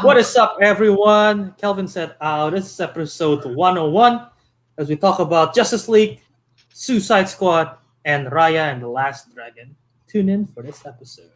What is up, everyone? Kelvin said, this is episode 101 as we talk about Justice League, Suicide Squad, and Raya and the Last Dragon. Tune in for this episode.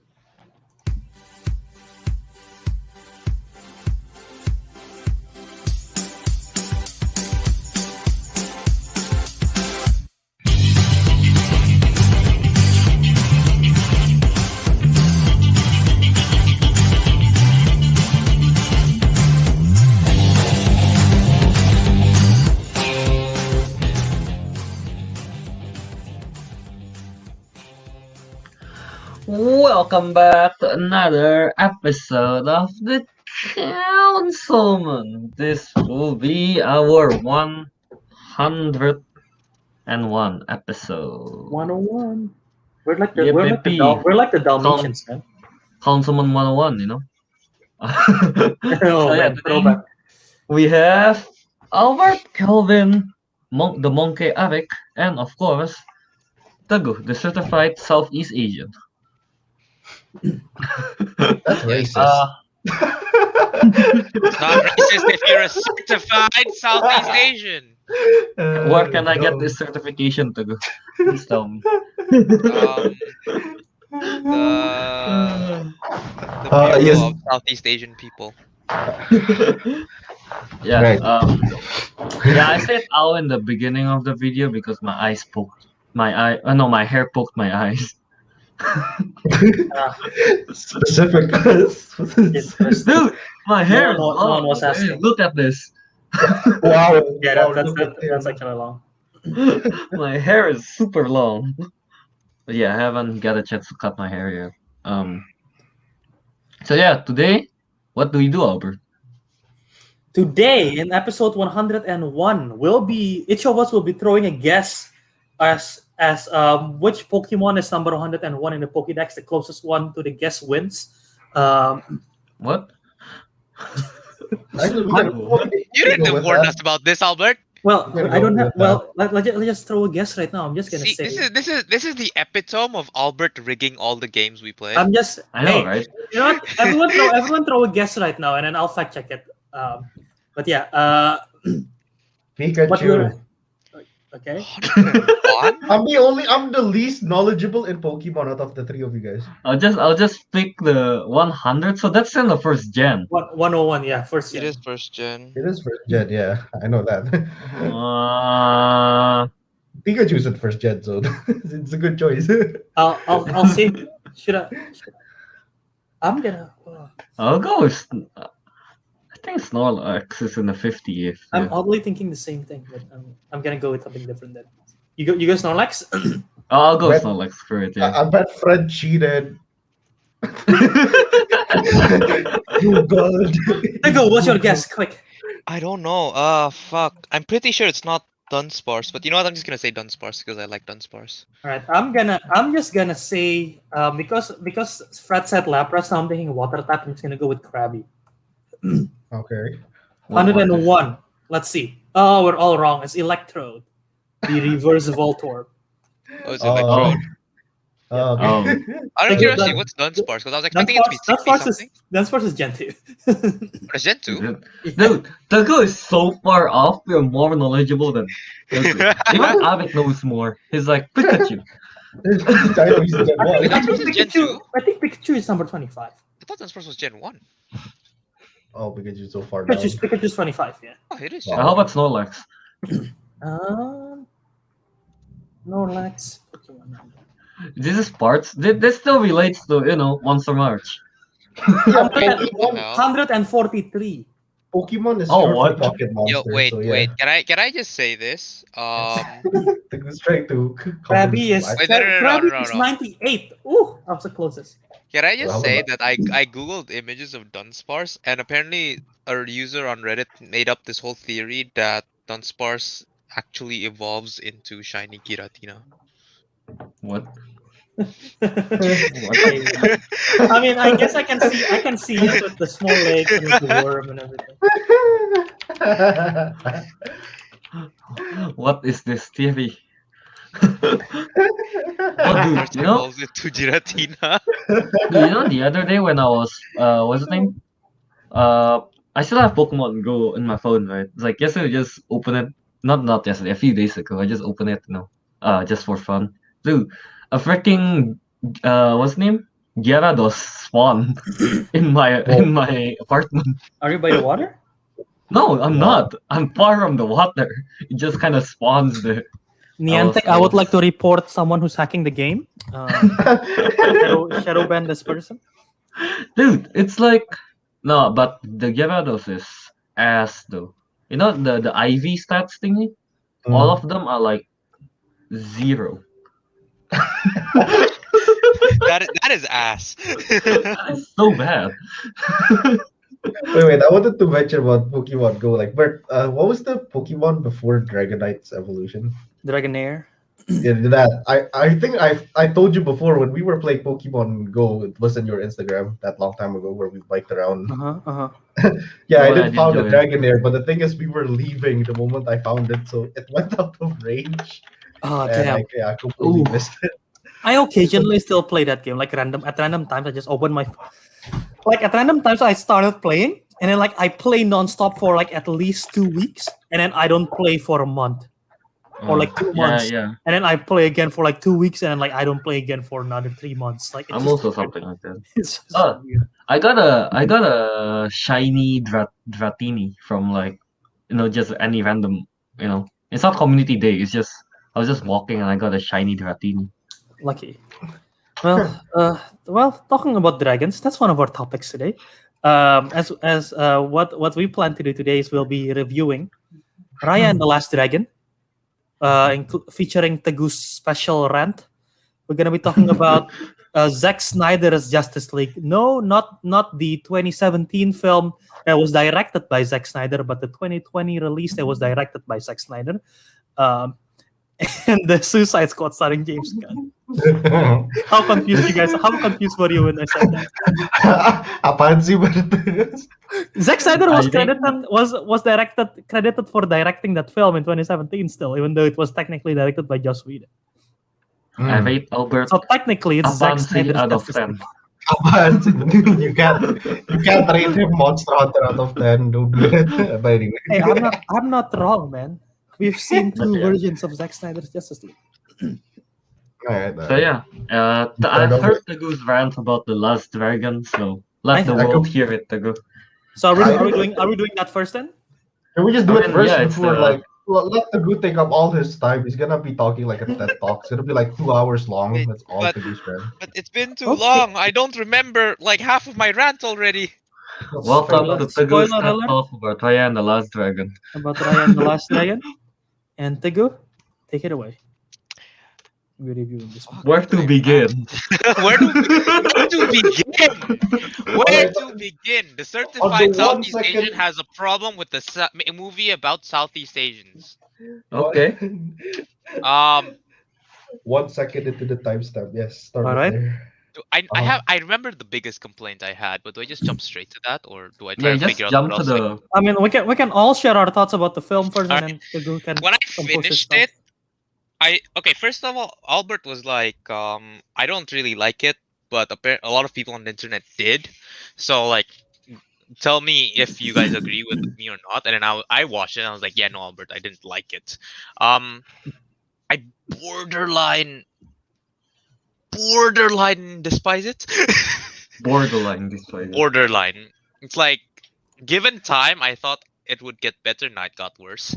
Welcome back to another episode of the Councilmen. This will be our 101 episode. 101. We're like the Yeah, we're like the, baby. Dal- we're like the Dalmatians, man. Councilman 101, you know. Oh So, yeah, man, throwback. we have Albert, Kelvin, the Monkey Ariq, and of course, Teguh, the certified Southeast Asian. That's racist. It's not racist if you're a certified Southeast Asian. Where can I get this certification, Teguh? Please tell me. The Bureau yes. of Southeast Asian people. Yeah. Right. Yeah, I said ow in the beginning of the video because my eyes poked my eye. No, my hair poked my eyes. Specific. Dude, my hair is No long. one was asking. Look at this. Wow. Yeah, Wow, that's look at him. actually long. My hair is super long. But yeah, I haven't got a chance to cut my hair yet. So yeah, today, what do we do, Albert? Today, in episode 101, each of us will be throwing a guess as which Pokemon is number 101 in the Pokédex. The closest one to the guess wins. What? You didn't warn us about this, Albert. Well, We're gonna I don't go have. with Well, let's just throw a guess right now. I'm just gonna See, say. this is the epitome of Albert rigging all the games we play. I'm just. I know, hey, right? You know what? Everyone throw a guess right now, and then I'll fact check it. But yeah. What you're- Pikachu. Okay. 101? I'm the least knowledgeable in Pokemon out of the three of you guys. I'll just pick the 100. So that's in the first gen. 101. Yeah, first. It Gen. is first gen. It is first gen, yeah. I know that. Pikachu's at first gen, so it's a good choice. I'll say. Should I? I'm gonna. I'll go with. I think Snorlax is in the 50th. I'm oddly thinking the same thing, but I'm gonna go with something different then. You go Snorlax. I'll go Bet- Snorlax for it. Yeah. I bet Fred cheated. You god. Go. What's your guess? Quick. I don't know. Fuck. I'm pretty sure it's not Dunsparce, but you know what? I'm just gonna say Dunsparce because I like Dunsparce. All right. I'm just gonna say because Fred said Lapras, so I'm thinking water type. I'm just gonna go with Krabby. Okay. 101. Let's see. Oh, we're all wrong. It's Electrode, the reverse Voltorb. Oh, it's Oh. Electrode. Okay. Oh. Out of Thank you, curiosity, Dan- what's Dunsparce? Because I was expecting it to be 60 something. Dunsparce is Gen 2. But it's Gen 2. Dude, Teguh is so far off. You're more knowledgeable than Teguh. Even Abbott knows more. He's like Pikachu. I know he's Gen I one. think, Dunsparce is Gen 2. I think Pikachu is number 25. I thought Dunsparce was Gen 1. Oh, Pikachu's so far down. Pikachu's 25, yeah. Oh, it is. Wow. Gen How about Snorlax? Snorlax. Pokemon. This is parts. This still relates to, Monster March. Yeah, 143. Pokemon is Oh, short what? for pocket monster. Yo, wait, so yeah. wait. Can I just say this? To go straight to Krabby is Wait, no. Krabby is 98. Ooh, that was the closest. Can I just Well, say that I googled images of Dunsparce, and apparently a user on Reddit made up this whole theory that Dunsparce actually evolves into shiny Giratina. What? I mean, I guess I can see it with the small legs and with the worm and everything. What is this theory? Dunsparce you know? evolves into Giratina. The other day when I was, what's his name? I still have Pokemon Go in my phone, right? It's like yesterday, I just open it. Not yesterday, a few days ago. I just opened it, just for fun. Dude, a freaking what's the name? Gyarados spawned in my Whoa. in my apartment. Are you by the water? No, I'm Wow. not. I'm far from the water. It just kind of spawns there. Niantic, I would like to report someone who's hacking the game. Shadow ban this person. Dude, it's like no, but the Gyarados is ass though. You know the IV stats thingy? All of them are like 0. That is ass. That is so bad. Wait, I wanted to mention about Pokemon Go. Like, Bert, what was the Pokemon before Dragonite's evolution? Dragonair. Yeah, that I think I told you before when we were playing Pokemon Go. It was in your Instagram that long time ago where we biked around. Yeah, I Well, I did found a did join. Dragonair, but the thing is, we were leaving the moment I found it, so it went out of range, Oh and damn! I completely Ooh. missed it. I occasionally still play that game, like at random times. I just open my, like at random times I started playing, and then like I play nonstop for like at least 2 weeks, and then I don't play for a month or like 2 months, Yeah. and then I play again for like 2 weeks, and then like I don't play again for another 3 months. Like it's I'm just also something like that. it's just Oh. weird. I got a shiny Dratini from like just any random it's not community day. It's just I was just walking and I got a shiny Dratini. Lucky. Well, talking about dragons, that's one of our topics today. As what we plan to do today is we'll be reviewing Raya and the Last Dragon, featuring Teguh's special rant. We're gonna be talking about Zack Snyder's Justice League. No, not the 2017 film that was directed by Zack Snyder, but the 2020 release that was directed by Zack Snyder. And the Suicide Squad starring James Gunn. How confused you guys? How confused were you when I said that? Apaan sih, Bert? Zack Snyder was I think- credited for directing that film in 2017 still, even though it was technically directed by Joss Whedon. I rate Albert So technically, it's Zack Avanti Snyder's out of Justice 10. League. Apaan sih? You can't rate him Monster Hunter out of 10. Don't do that. But anyway. Hey, I'm not wrong, man. We've seen two Yeah. versions of Zack Snyder's Justice League. Alright, So yeah, I heard Teguh's rant about the Last Dragon, so let the I world hear it, Teguh. So are we doing that first then? Can we just do I it mean, first yeah, it's before the- let the good take up all his time? He's gonna be talking like a TED talk. It's gonna be like 2 hours long. Wait, That's all but- to be shared. But it's been too Okay. long. I don't remember like half of my rant already. Welcome to Teguh's Spoiler TED alert. Talk about Raya and the Last Dragon. About Raya and the Last Dragon. And Teguh, take it away. We're reviewing this one. Where to begin? where to begin? Where to begin? The certified one Southeast second- Asian has a problem with the movie about Southeast Asians. Okay. 1 second into the timestamp. Yes, start All it right. there. I remember the biggest complaint I had, but do I just jump straight to that, or do I try Yeah, to just figure out jump what to else? the. I mean, we can all share our thoughts about the film first, and then Teguh can. When I compose his finished thoughts. it, first of all, Albert was like, I don't really like it, but a lot of people on the internet did. So like, tell me if you guys agree with me or not. And then I watched it and I was like, yeah, no, Albert, I didn't like it. I borderline despise it. Borderline despite it. Borderline. It's like, given time, I thought it would get better. Now it got worse.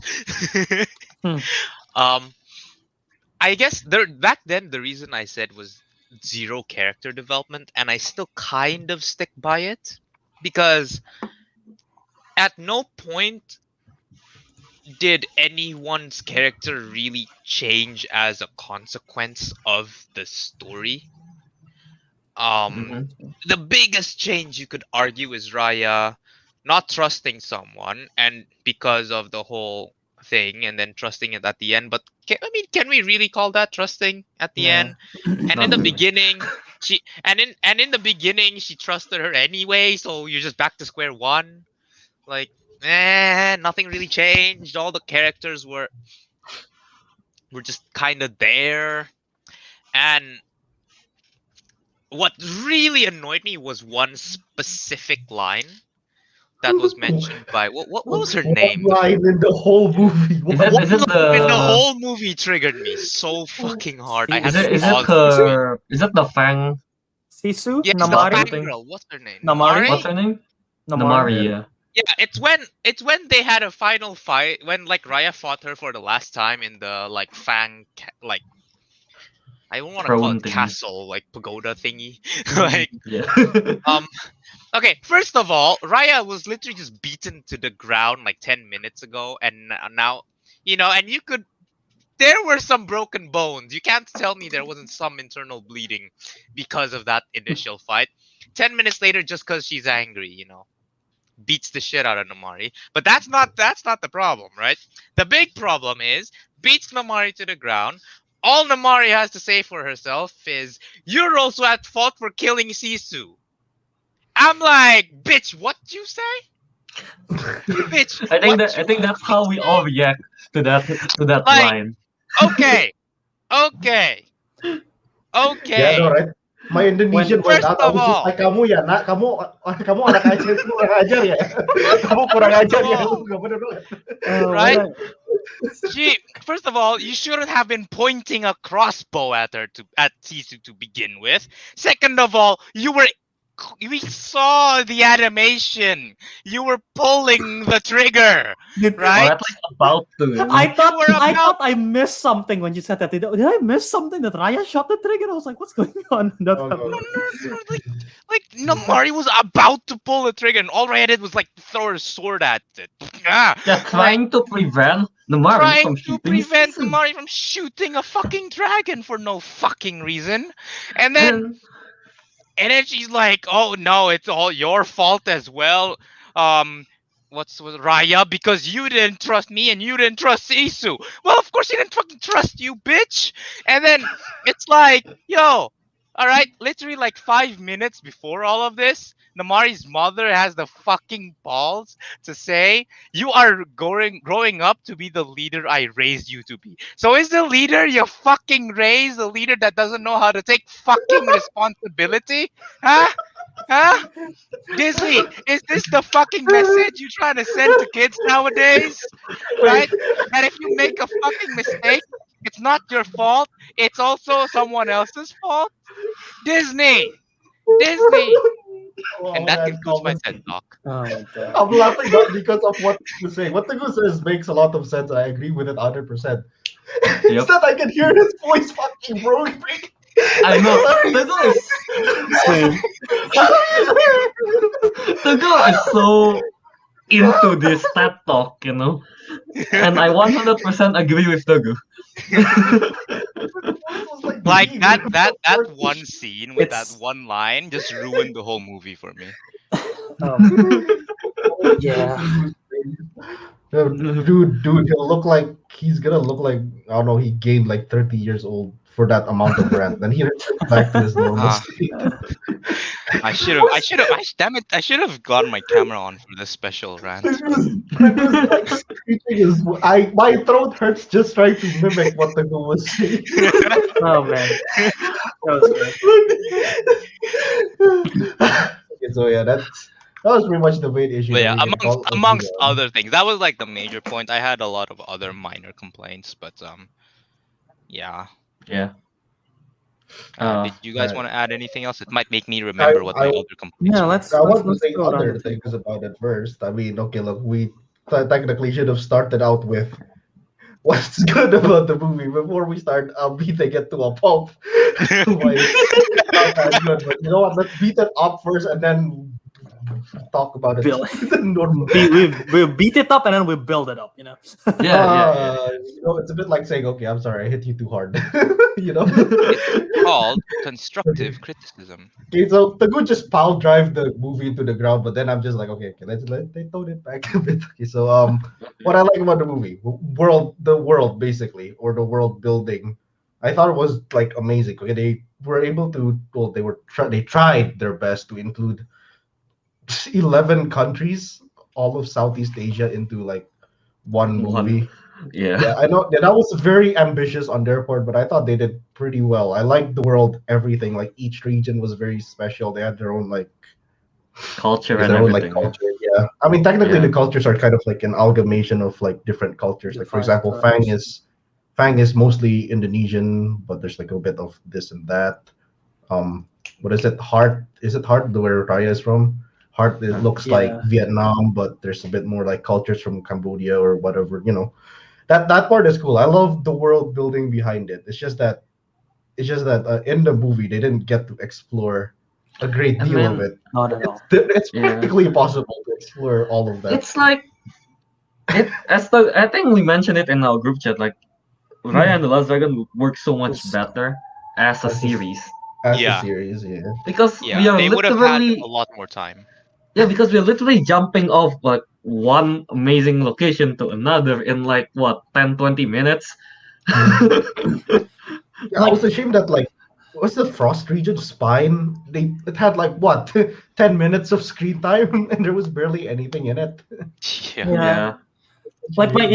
I guess back then the reason I said was zero character development, and I still kind of stick by it because at no point did anyone's character really change as a consequence of the story. The biggest change you could argue is Raya not trusting someone, and because of the whole thing, and then trusting it at the end. But can we really call that trusting at the No. end? And Not in the really. beginning, in the beginning she trusted her anyway, so you're just back to square one. Like, nothing really changed. All the characters were just kind of there, and what really annoyed me was one specific line that was mentioned by what was her One name? line in the whole movie. Is it One is it line in the the whole movie triggered me so fucking hard. I had is to it is it pause the movie. her is it the Fang Sisu, Yes, the daughter Namari, thing? fangirl. What's her name? Namari? What's her name? Namari. Namari, yeah. Yeah, it's when they had a final fight when like Raya fought her for the last time in the like like I don't want to call Throne it thingy. castle like pagoda thingy. Like Yeah. okay, first of all, Raya was literally just beaten to the ground like 10 minutes ago, and now and there were some broken bones. You can't tell me there wasn't some internal bleeding because of that initial fight. 10 minutes later, just because she's angry, beats the shit out of Namari. But that's not the problem, right? The big problem is beats Namari to the ground. All Namari has to say for herself is, "You're also at fault for killing Sisu." I'm like, bitch, what you say? Bitch, I think what you that's how we all react to that like? line. Okay, okay, Yeah, okay. no, right? My Indonesian went First out. I of was just all, like, kamu ya, nak, kamu anak aja, kurang ajar ya. Kamu kurang First ajar of ya. all, Lu nggak bener banget. right? First of all, you shouldn't have been pointing a crossbow at Sisu to begin with. Second of all, we saw the animation. You were pulling the trigger, Did- Or right? at least about to. You know? I thought were I about- thought I missed something when you said that. Did I miss something that Raya shot the trigger? I was like, what's going on? That Oh, happened. no. Like Namari was about to pull the trigger, and all Raya did was like throw a sword at it. Ah, Yeah, trying to prevent Namari trying from to shooting prevent Sisu. Namari from shooting a fucking dragon for no fucking reason, and then she's like, "Oh no, it's all your fault as well." What's with Raya? Because you didn't trust me and you didn't trust Sisu. Well, of course he didn't fucking trust you, bitch. And then it's like, yo, all right, literally like 5 minutes before all of this, Namari's mother has the fucking balls to say, "You are growing up to be the leader I raised you to be." So is the leader you fucking raised a leader that doesn't know how to take fucking responsibility? Huh? Huh? Disney, is this the fucking message you trying to send to kids nowadays? Right? That if you make a fucking mistake, it's not your fault. It's also someone else's fault. Disney. Oh, And that man, concludes my Thomas. TED talk. Oh my god. I'm laughing not because of what you say. What Teguh says makes a lot of sense. I agree with it 100%. It's Yep. that I can hear his voice fucking broken. I know. Teguh is so into this TED talk, you know. And I 100% agree with Teguh. Like that one scene with It's- that one line just ruined the whole movie for me. Yeah. Dude, he's gonna look like, I don't know, he gained like 30 years old for that amount of rant. Then he returns back to his normal Ah. state. Damn it, I should have gotten my camera on for this special rant. Teguh's like screeching my throat hurts just trying to mimic what the girl was saying. Oh man. That was great. Okay, so yeah, that was pretty much the main issue. But that yeah, we can call amongst on. other things, that was like the major point. I had a lot of other minor complaints, but yeah. Yeah. Did you guys Alright. want to add anything else? It might make me remember what my other complaints Yeah, were. let's I want to let's say go around other the table. things about it first. I mean, okay, look, we technically should have started out with what's good about the movie before we start beating it to a pulp. Why it's not that good, but you know what? Let's beat it up first and then talk about it. Bill. Normal. We beat it up and then we build it up, you know. Yeah. You know, it's a bit like saying, okay, I'm sorry, I hit you too hard. You know? It's called constructive criticism. Okay, so Teguh just pile drive the movie into the ground, but then I'm just like, okay, let's tone it back a bit. Okay, so what I like about the movie, the world basically, or the world building, I thought it was like amazing. Okay, they were able to, well, they tried their best to include 11 countries, all of Southeast Asia into like one movie. Yeah, I know. Yeah, that was very ambitious on their part, but I thought they did pretty well. I liked the world, everything. Like each region was very special. They had their own like Culture and their own like everything. culture. Yeah, Yeah, I mean, technically, Yeah. the cultures are kind of like an amalgamation of like different cultures. Like, for Different example, tribes. Fang is mostly Indonesian, but there's like a bit of this and that. Um, what is it? Heart? Is it Heart? Where Raya is from? Heart. It looks like Yeah. Vietnam, but there's a bit more like cultures from Cambodia or whatever. That part is cool. I love the world building behind it. It's just that in the movie they didn't get to explore a great And deal of then it. Not at all. It's yeah, practically impossible to explore all of that. it's like I think we mentioned it in our group chat. Like Raya and the Last Dragon would work so much It's- better as a As a, series as a Yeah. series, yeah. because we Yeah, are they would have had literally a lot more time. because we're literally jumping off like one amazing location to another in like what 10-20 minutes. Yeah, I was ashamed that like what's the Frost region spine? It had like what 10 minutes of screen time and there was barely anything in it. Yeah. Yeah. Like my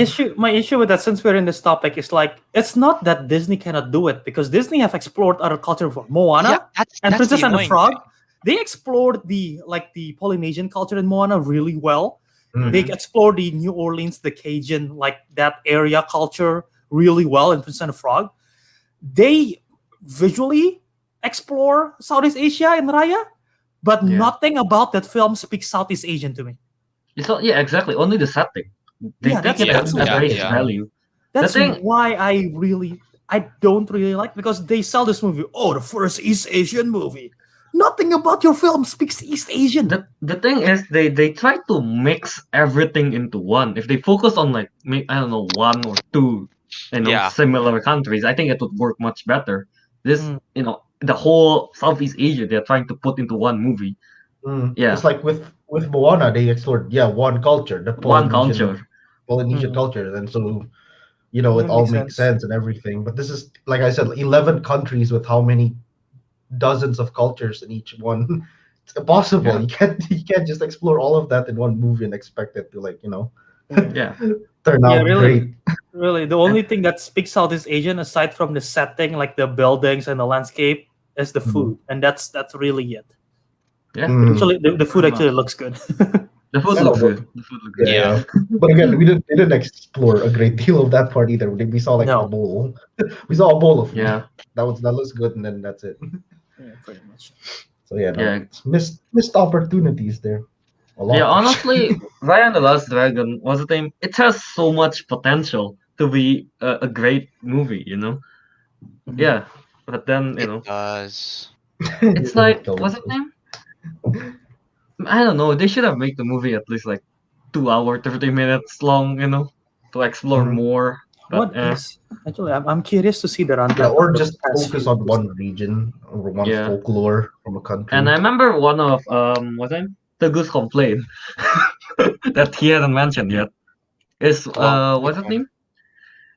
issue with that, since we're in this topic, is like it's not that Disney cannot do it, because Disney have explored other culture before. Moana Yeah, and that's Princess the and the annoying Frog. thing. They explored the Polynesian culture in Moana really well. They Mhm. explored the New Orleans, the Cajun, like that area culture really well in Princess and the Frog. They visually explore Southeast Asia in Raya, but Yeah. nothing about that film speaks Southeast Asian to me. It's not, yeah, exactly. Only the setting. They Yeah, take that's it that's at Yeah, face yeah. value. That's thing- why I don't really like, because they sell this movie. Oh, the first East Asian movie. Nothing about your film speaks East Asian. The thing is they try to mix everything into one. If they focus on like I don't know, one or two, Yeah. similar countries, I think it would work much better. This Mm. the whole Southeast Asia they're trying to put into one movie. Yeah. It's like with Moana, they explored one culture, the One culture. Polynesian Mm. culture, and so Yeah, it all makes makes sense. sense and everything. But this is like I said, 11 countries with how many dozens of cultures in each one. It's impossible. Yeah. You can't just explore all of that in one movie and expect it to Mm. Yeah. turn Yeah, out great. really. The only thing that speaks Southeast Asian, aside from the setting, like the buildings and the landscape, is the Mhm. food, and that's really it. Yeah. Mm. Actually, the food Pretty actually much. looks good. The food Yeah, looks but- good. The food looks good. Yeah, Yeah. yeah. But again, we didn't explore a great deal of that part either. We saw like a No. bowl. We saw a bowl of food. Yeah. That looks good, and then that's it. Yeah, pretty much. So yeah, no, Yeah. it's missed opportunities there. A lot. Yeah, honestly, Raya and the Last Dragon was the thing. It has so much potential to be a great movie, Mhm. Yeah, but then It does. it's like Kelvin what's it says. name? I don't know. They should have made the movie at least like 2 hour, 30 minutes long, to explore Mhm. more. But What is actually? I'm curious to see the runtime. Yeah, or of the just past focus few on movies. one region or one Yeah. folklore from a country. and I remember one of what's it? Teguh's complaint that he hadn't mentioned yet is what's it name?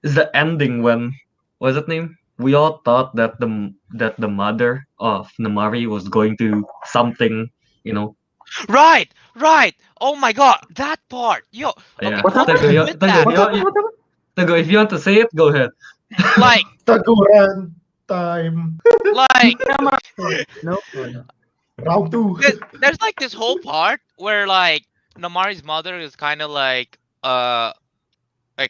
Is the ending when what's it name? We all thought that the mother of Namari was going to something, Right. Oh my god, that part. Yo. Yeah. Okay, What I'll happened? admit that. What happened? What happened? Teguh, if you want to say it, go ahead. Like, Taguran time. like No. Round 2. there's like this whole part where like Namari's mother is kind of like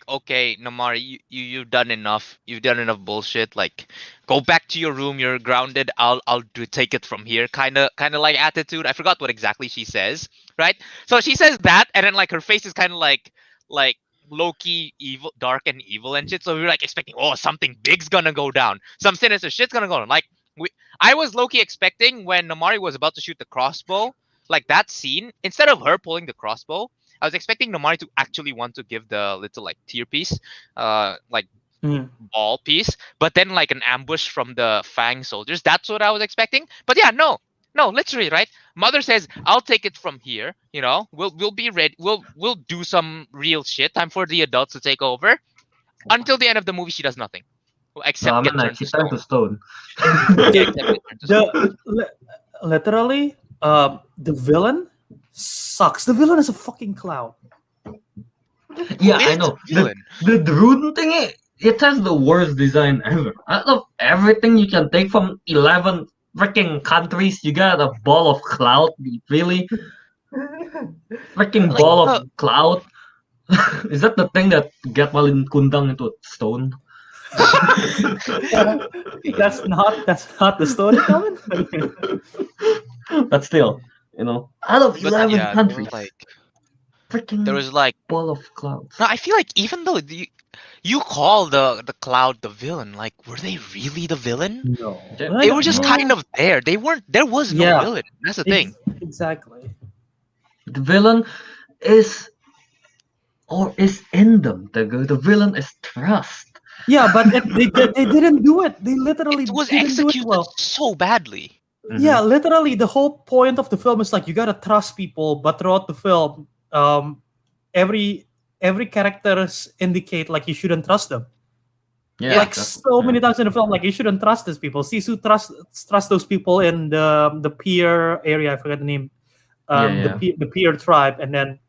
okay, Namari, you've done enough. You've done enough bullshit. Like, go back to your room. You're grounded. I'll take it from here. Kind of like attitude. I forgot what exactly she says. Right. So she says that, and then like her face is kind of like low key evil, dark and evil and shit. So we were like expecting, oh, something big's gonna go down. Some sinister shit's gonna go down. Like I was low key expecting when Namari was about to shoot the crossbow, like that scene. Instead of her pulling the crossbow, I was expecting Namari to actually want to give the little like tear piece, like Mm. ball piece, but then like an ambush from the Fang soldiers. That's what I was expecting. But yeah, no, literally, right? Mother says, "I'll take it from here. We'll be ready. We'll do some real shit. Time for the adults to take over." Until the end of the movie, she does nothing except get turned she to turned to stone. stone. Yeah, except get turned to stone. Literally, the villain sucks. The villain is a fucking clown. Yeah, Who I is know. the villain? The drone thingy, it has the worst design ever. Out of everything you can take from 11 freaking countries, you got a ball of cloud, really? Freaking Like, ball of cloud. Is that the thing that get Malin Kundang into a stone? That's not the story, Kelvin. But still, out of but 11 yeah, countries, there freaking was like ball of clouds. no. I feel like even though you call the cloud the villain, like were they really the villain? No, Yeah. They like, were just no. kind of there. They weren't. There was no Yeah. villain. That's the thing. Exactly. The villain is in them. The villain is trust. Yeah, but they didn't do it. They literally It was didn't do it executed well. so badly. Yeah, Mhm. literally the whole point of the film is like you gotta trust people, but throughout the film, every characters indicate like you shouldn't trust them. Yeah, Like so many times in the film, like you shouldn't trust these people. Sisu trust those people in the pier area. I forgot the name. Yeah. The pier tribe, and then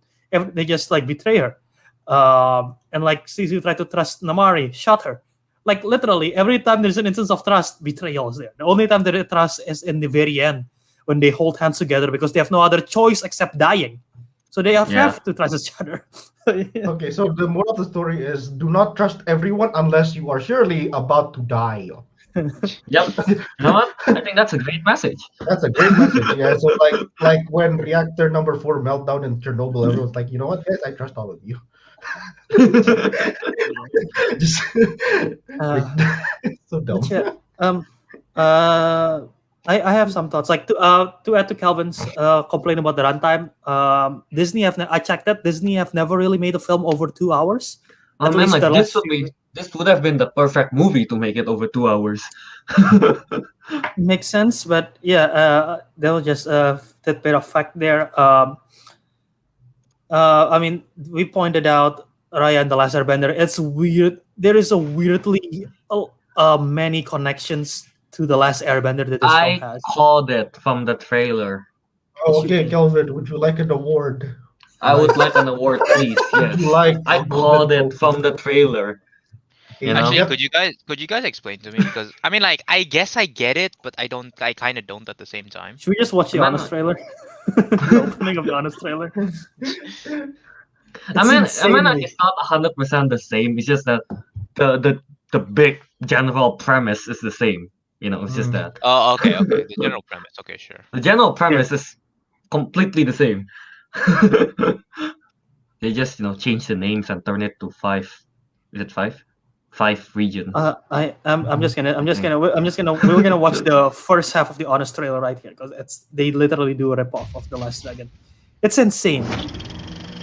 they just like betray her. And like Sisu tried to trust Namari, shot her. Like literally every time there's an instance of trust, betrayal is there. The only time there is trust is in the very end when they hold hands together because they have no other choice except dying. So they have to trust each other. Yeah. Okay, so the moral of the story is do not trust everyone unless you are surely about to die. Yep. You know what? I think that's a great message. That's a great message. Yeah. So like when reactor number 4 meltdown in Chernobyl, everyone's like, you know what, guys, I trust all of you. Just so dumb. But yeah, I have some thoughts. Like to add to Calvin's complaint about the runtime. Disney I checked that Disney have never really made a film over 2 hours. Oh At man, least like the this last would have been the perfect movie to make it over 2 hours. makes sense, but yeah, there was just a bit of fact there. I mean, we pointed out Raya and the Last Airbender. It's weird. There is a weirdly many connections to the Last Airbender that this film I has. called it from the trailer. Oh, okay, Kelvin, would you like an award? I would like an award, please. Yes. You like I a called golden it from the trailer. You know? Actually, Yep. could you guys explain to me? Because I mean, like, I guess I get it, but I kind of don't at the same time. Should we just watch the Man, Honest trailer? The opening of the Honest trailer. I mean, insanely- it's not 100% the same. It's just that the big general premise is the same. It's just that Oh, okay. The general premise. Okay, sure. the general premise is completely the same. They just change the names and turn it to 5. Is it 5? 5 regions. we're gonna watch the first half of the Honest trailer right here because they literally do a ripoff of the Last Dragon. It's insane.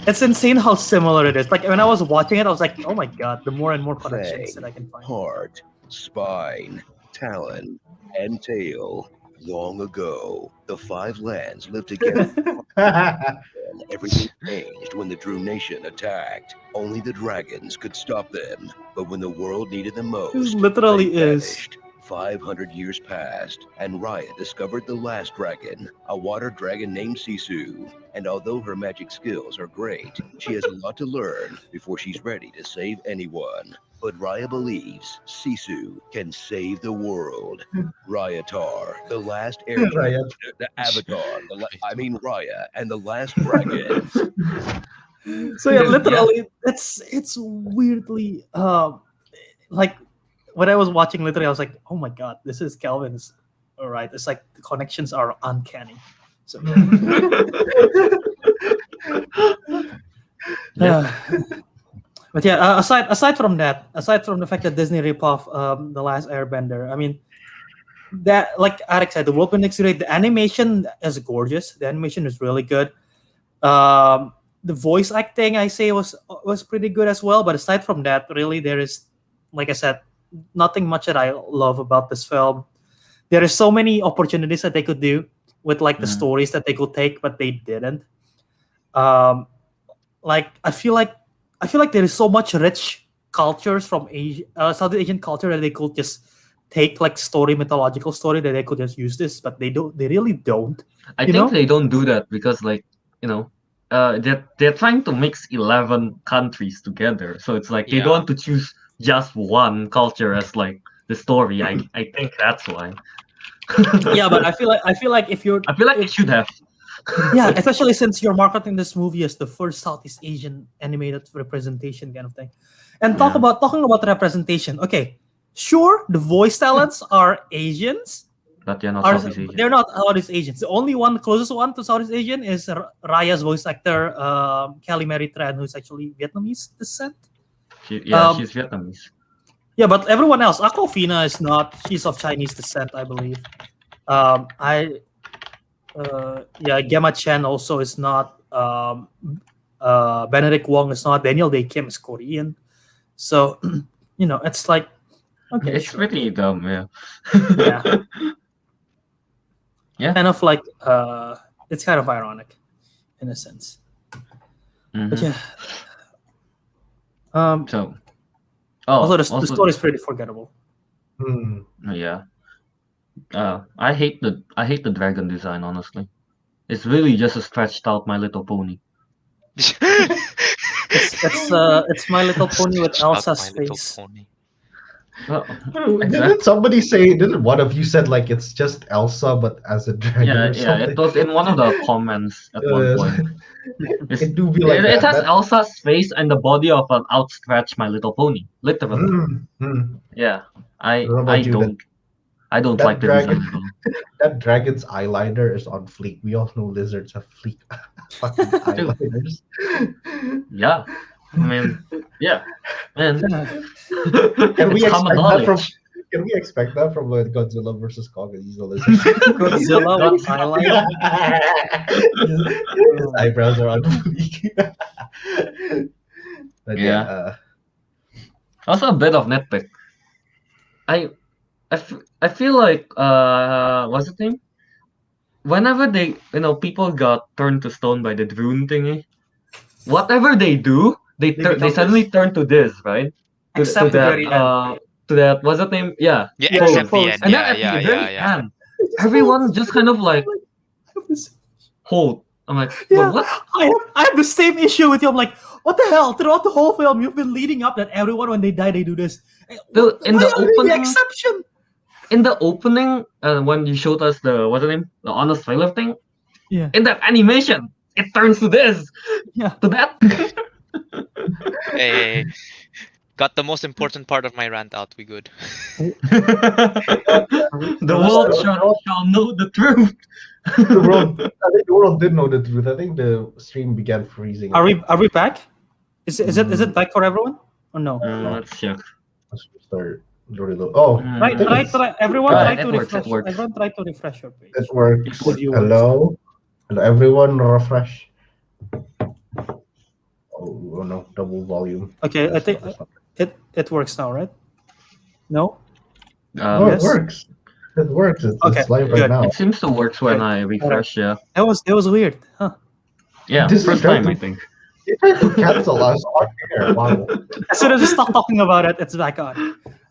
It's insane how similar it is. Like when I was watching it, I was like, oh my god, the more and more connections that I can find. Heart, spine, talon, and tail. Long ago, the 5 lands lived together, and everything changed when the Drew Nation attacked. Only the dragons could stop them, but when the world needed them most, This literally they is. vanished. 500 years passed, and Raya discovered the last dragon, a water dragon named Sisu. And although her magic skills are great, she has a lot to learn before she's ready to save anyone. But Raya believes Sisu can save the world. Raya, the last airbender, Raya. the Avatar, Raya, and the last dragon. So yeah, literally, it's weirdly like when I was watching, literally, I was like, oh my god, this is Kelvin's. All right, it's like the connections are uncanny. So but yeah, aside from that, aside from the fact that Disney rip off the Last Airbender, I mean that, like Ariq said, the world building is great. The animation is gorgeous. The animation is really good. The voice acting, I say, was pretty good as well. But aside from that, really, there is, like I said, nothing much that I love about this film. There is so many opportunities that they could do with like the stories that they could take, but they didn't. Like I feel like there is so much rich cultures from Asia, Southeast Asian culture that they could just take like mythological story that they could just use this, but they don't. They really don't. I think they don't do that because they're trying to mix 11 countries together, so it's like they Yeah. don't want to choose just one culture as like the story. I think that's why. Yeah, but I feel like if you're, I feel like they should have. Yeah, especially since you're marketing this movie as the first Southeast Asian animated representation kind of thing. And Yeah. talking about representation. Okay, sure, the voice talents are Asians. But you're not Are Southeast Asian. they're not Southeast Asians. The only one, closest one to Southeast Asian is Raya's voice actor, Kelly Mary Tran, who's actually Vietnamese descent. She's Vietnamese. Yeah, but everyone else, Aquafina is not. She's of Chinese descent, I believe. Gemma Chen also is not. Benedict Wong is not. Daniel Day Kim is Korean. So, it's like, okay, It's sure. pretty dumb, yeah. Yeah. Yeah. Kind of like, it's kind of ironic, in a sense. But Mhm. yeah. So, Also, the story is pretty forgettable. Hmm. yeah. I hate the dragon design, honestly. It's really just a stretched out My Little Pony. It's My Little Pony with Stretched out Elsa's My Little face. Pony. Well, Didn't exactly. somebody say? Didn't one of you said like it's just Elsa but as a dragon Yeah, or something? it was in one of the comments at one point. It do be like It that. has Elsa's face and the body of an outstretched My Little Pony, literally. Yeah, I don't know about you, I don't that like the dragon- design at all. That dragon's eyeliner is on fleek. We all know lizards have fleek fucking eyeliners. Yeah, I mean, yeah, man. Can we It's common expect that from? knowledge. Can we expect that from Godzilla versus Kong? He's a lizard. Godzilla with eyeliner. His eyebrows are on fleek. But Yeah. Also a bit of nitpick. I feel like what's the thing? Whenever people got turned to stone by the Droon thingy, whatever they do, they become suddenly turn to this, right? Except the very end. To that what's the name? Yeah. Yeah, Yeah, except pose. the end. And then Yeah, at yeah, the very yeah, yeah. end, everyone just kind of like hold. I'm like, Yeah, what? I have the same issue with you. I'm like, what the hell? Throughout the whole film, you've been leading up that everyone, when they die, they do this. In Why the are we the opening- exception? In the opening, when you showed us the honest trailer thing, Yeah. in that animation, it turns to this, Yeah. to that. Hey, got the most important part of my rant out. We good. The world shall know the truth. The world, I think the world did know the truth. I think the stream began freezing. Are we back? Is it back for everyone or no? Let's check. Let's start really low. Oh, Right, Mm. try. Everyone Right, try to it works, refresh. it works. Everyone try to refresh your page. it works. With you. Hello, everyone, refresh. Oh no, double volume. Okay, I think it works now, right? No. Oh, Yes. it works. It works. It's Okay, live right good. now. It seems to work when I refresh. Yeah, It was weird, huh? yeah, This is first right time to- I think. They tried to cancel us on air. Wow. As soon as we stop talking about it, it's back on.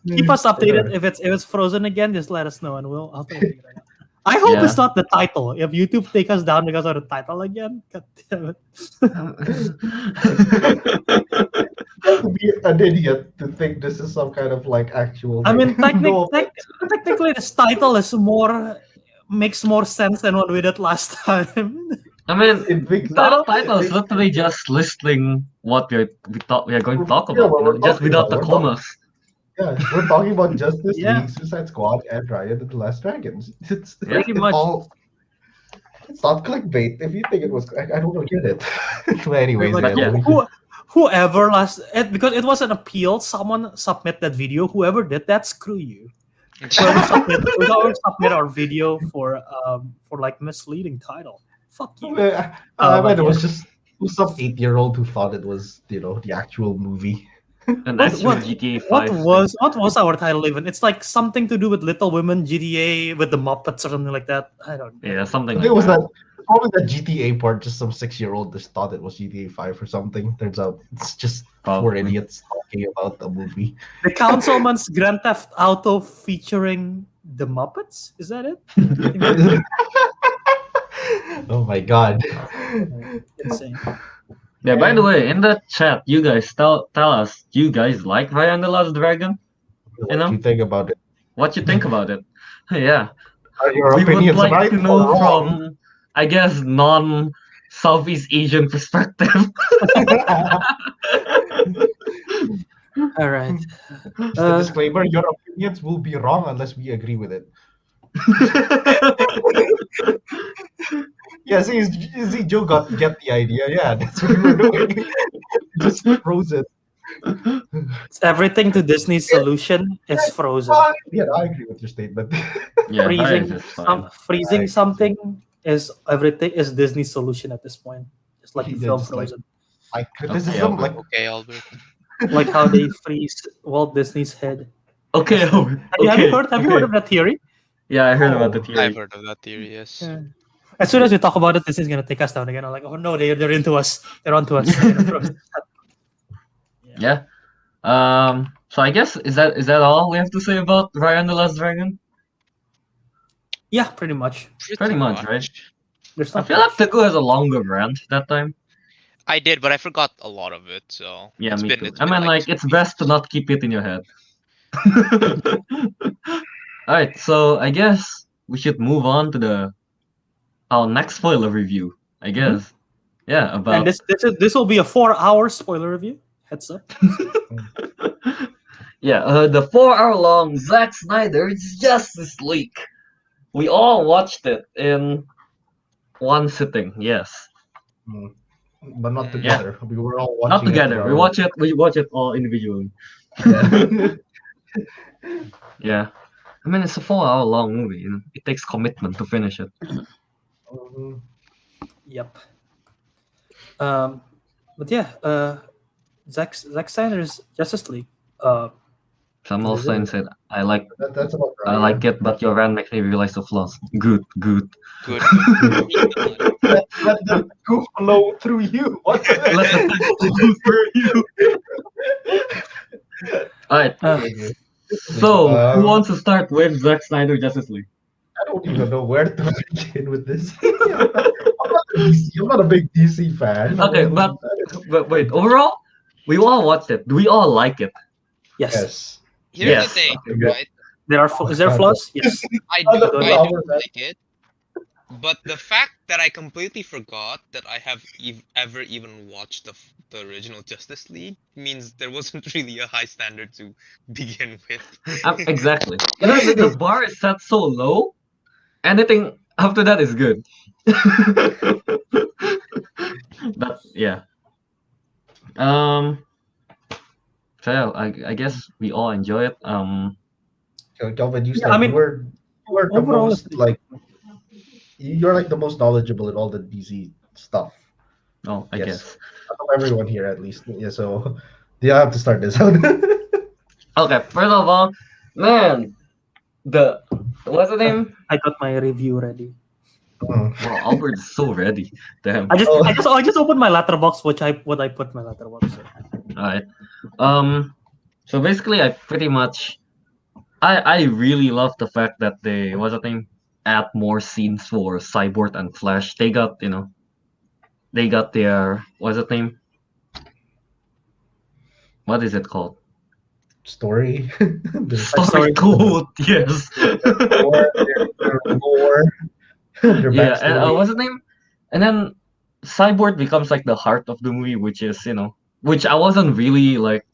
Keep us updated. If it's frozen again, just let us know and I'll figure it out. I hope Yeah. it's not the title. If YouTube take us down because of the title again, god damn it. You have to be an idiot to think this is some kind of like actual. I mean, thing. No, technically, this title makes more sense than what we did last time. I mean, it makes the title is literally just listing what we are going to talk Yeah, about, what we're just talking without about. the We're talking- commas. Yeah, we're talking about Justice Yeah. League, Suicide Squad, and Raya and the Last Dragons. It's Pretty much. It's not clickbait. If you think it was, I don't get it. But anyways, But yeah. whoever because it was an appeal, someone submit that video. Whoever did that, screw you. Whoever submit our video for like misleading title. Fuck you. I mean, it yeah. was just some 8-year-old who thought it was, the actual movie. And What- that's what- GTA 5. What was our title even? It's like something to do with Little Women, GTA with the Muppets or something like that. I don't know. Yeah, something I like think it was that. probably the GTA part. Just some 6-year-old just thought it was GTA 5 or something. Turns out it's just four Probably. idiots talking about the movie. The Councilmen's Grand Theft Auto featuring the Muppets? Is that it? I think that's Oh my god. insane. Yeah, by the way, in the chat, you guys tell us, do you guys like Raya and the Last Dragon? What You know? do you think about it? What you think about it? Yeah. Are your We would opinions like right to or know wrong? from I guess, non-Southeast Asian perspective. All right. Just a disclaimer: your opinions will be wrong unless we agree with it. Yeah, see, Joe get the idea. Yeah, that's what we were doing. Just froze it. Everything to Disney's solution is frozen. Yeah, I agree with your statement. Yeah, Freezing, Raya is fine. freezing I- something is everything is Disney's solution at this point. Just like the Yeah, film just like- Frozen, My criticism, Okay, like Okay, Albert. like how they freeze Walt Disney's head. Okay, Albert. Have you Okay, heard? Have you heard of that theory? Yeah, I heard about the Oh, theory. I've heard of that theory, yes. Yeah. As soon as we talk about it, Disney's gonna take us down again. I'm like, oh no, they're into us. They're onto us. They're gonna Frozen. Yeah. So I guess is that all we have to say about Raya and the Last Dragon? Yeah, pretty much. Pretty much, right? There's I not feel like much. Teguh has a longer rant that time. I did, but I forgot a lot of it, so Yeah, it's me been, too. it's I been mean, like, 2 it's weeks. best to not keep it in your head. Alright, so I guess we should move on to our next spoiler review. I guess. Yeah, And about this will be a 4-hour spoiler review. Heads up. the 4-hour long Zack Snyder's Justice League. We all watched it in one sitting. Yes, but not Yeah. together. We were all watching. not it in together. our We own- watch it. We watch it all individually. Yeah. Yeah, I mean it's a 4-hour long movie. You know? It takes commitment to finish it. Mhm. Yep. But yeah, Zack Snyder's Justice League. Samuel Is it? Stein said, That's about I right. like it, but your rant makes me realize the flaws." Good. Good. Let the goof flow through you. What? Let the text go through you. All right. Okay. So, who Um, wants to start with Zack Snyder Justice League? I don't even know where to begin with this. I'm not a big DC fan. Okay, but wait. Overall, we all watched it. Do we all like it? Yes. Yes. Here's Yes. the thing, Okay, good. right? Is there flaws? Yes. I Other do flowers, like it, but the fact that I completely forgot that I have ever even watched the original Justice League means there wasn't really a high standard to begin with. Exactly. You know, the bar is set so low. Anything after that is good. But yeah. So yeah, I guess we all enjoy it. Kelvin, you Yeah, said I mean, you were the overall, most like you're like the most knowledgeable in all the DC stuff. Oh, I Yes. guess. Of everyone here, at least. Yeah. So, you have to start this out. Okay, first of all, man, what's the name? I got my review ready. Mm. Wow, Albert is so ready. Damn. I Oh. just opened my letterbox, what I put in my letterbox. Alright. So basically I pretty much I really love the fact that they add more scenes for Cyborg and Flash. They got their what's the name? What is it called? Story. Their Story code, yes. lore, their lore, their Yeah, and backstory. what's the name? And then Cyborg becomes like the heart of the movie, which is, which I wasn't really like,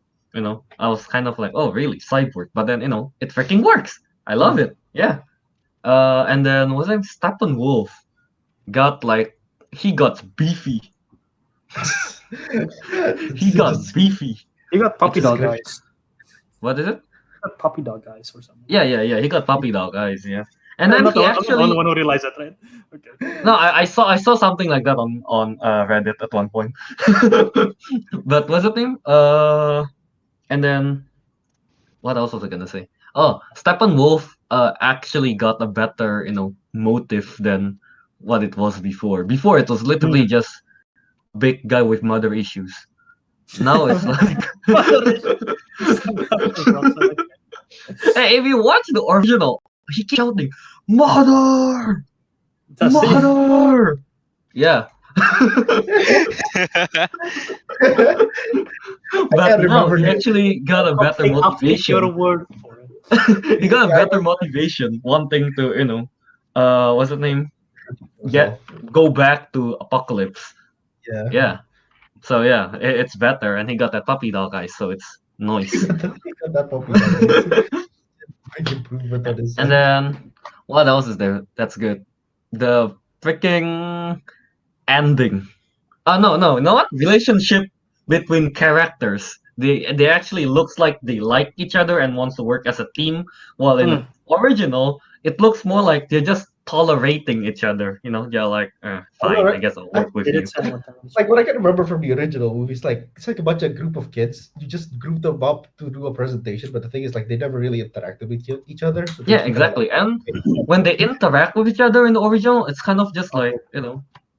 I was kind of like, oh, really, Cyborg? But then, it freaking works. I love it. Yeah. And then what's his name? Steppenwolf he got beefy. He got beefy. You got puppy Which is dog great. eyes. What is it? You got puppy dog eyes or something. Yeah. He got puppy dog eyes. Yeah. And I'm then not he the only actually. one who realized that, right? Okay. No, I saw something like that on Reddit at one point. But what's the name? And then what else was I gonna say? Oh, Steppenwolf actually got a better motive than what it was before. Before it was literally just big guy with mother issues. Now it's like hey, if you watch the original, he keeps shouting, "Mother! Does he? Mother!" Yeah. But now remember he the- actually got a better I'll take your motivation. word for it. He got a better motivation, wanting to, what's the name? go back to Apocalypse. Yeah. Yeah. So yeah, it's better, and he got that puppy dog eyes, so it's nice. He got that puppy dog. It's a big improvement on his And side. then what else is there? That's good. The freaking ending. Oh no, you know what? Relationship between characters. They actually looks like they like each other and wants to work as a team. While in the original, it looks more like they're just tolerating each other. You know, they're like, fine, I guess I'll work with They you. did say one time. Like what I can remember from the original movie is like it's like a bunch of group of kids. You just group them up to do a presentation, but the thing is like they never really interacted with each other. So Yeah, exactly. And when they interact with each other in the original, it's kind of just like,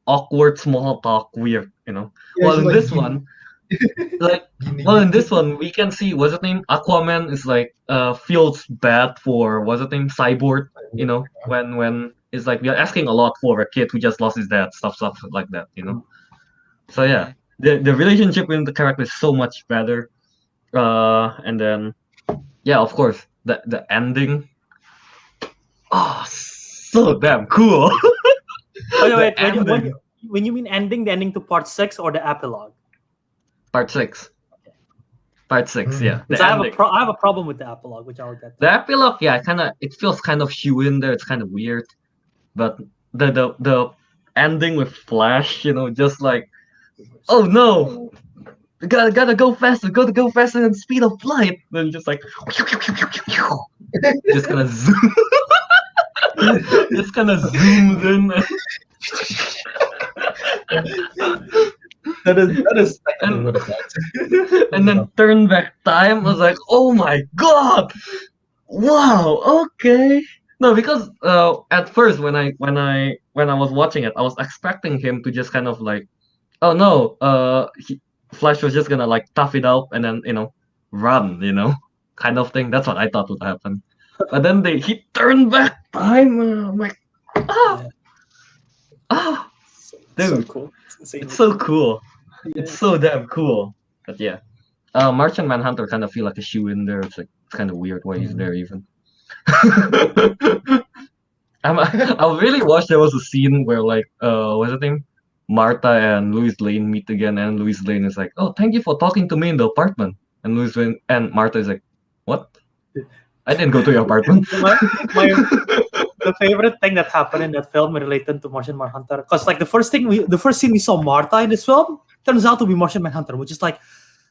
awkward small talk, weird, Well, in this one, in this one, we can see what's the name? Aquaman is like feels bad for what's the name? Cyborg, when it's like we are asking a lot for a kid who just lost his dad, stuff like that, So yeah, the relationship with the character is so much better. And then yeah, of course, the ending. Oh, so damn cool. Wait, when you mean ending, the ending to part 6 or the epilogue? Part 6. Part 6, yeah. Because I have a problem with the epilogue, which I'll get to. The epilogue, yeah, it feels kind of shoe in there. It's kind of weird, but the ending with Flash, just like, oh no, gotta go faster, go faster than speed of light. Then just like, just gonna zoom, just kind of zooms in. That is and then turn back time. I was like, oh my god, wow, okay. No, because at first when I was watching it, I was expecting him to just kind of like, oh no, Flash was just gonna like tough it out and then run, kind of thing. That's what I thought would happen. But then he turned back time. I'm like, dude, so cool. It's so cool. Yeah. It's so damn cool. But yeah, Martian Manhunter kind of feel like a shoe in there. It's like kind of weird why he's there even. I really wish there was a scene where like what's the name? Martha and Louis Lane meet again, and Louis Lane is like, "Oh, thank you for talking to me in the apartment." And Louis Lane and Martha is like, "What? I didn't go to your apartment." The favorite thing that happened in that film related to Martian Manhunter, because like the first scene we saw Martha in this film turns out to be Martian Manhunter, which is like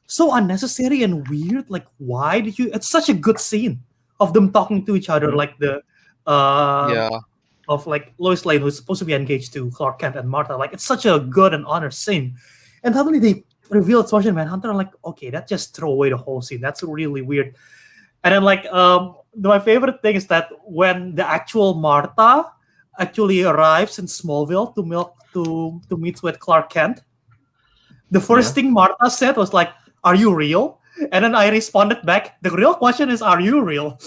so unnecessary and weird. Like, why did you? It's such a good scene of them talking to each other, like the of like Lois Lane, who's supposed to be engaged to Clark Kent, and Martha. Like, it's such a good and honest scene, and suddenly they reveal it's Martian Manhunter. I'm like, okay, that just throw away the whole scene. That's really weird. And then like my favorite thing is that when the actual Martha actually arrives in Smallville to meet with Clark Kent, the first thing Martha said was like, "Are you real?" And then I responded back, "The real question is, are you real?"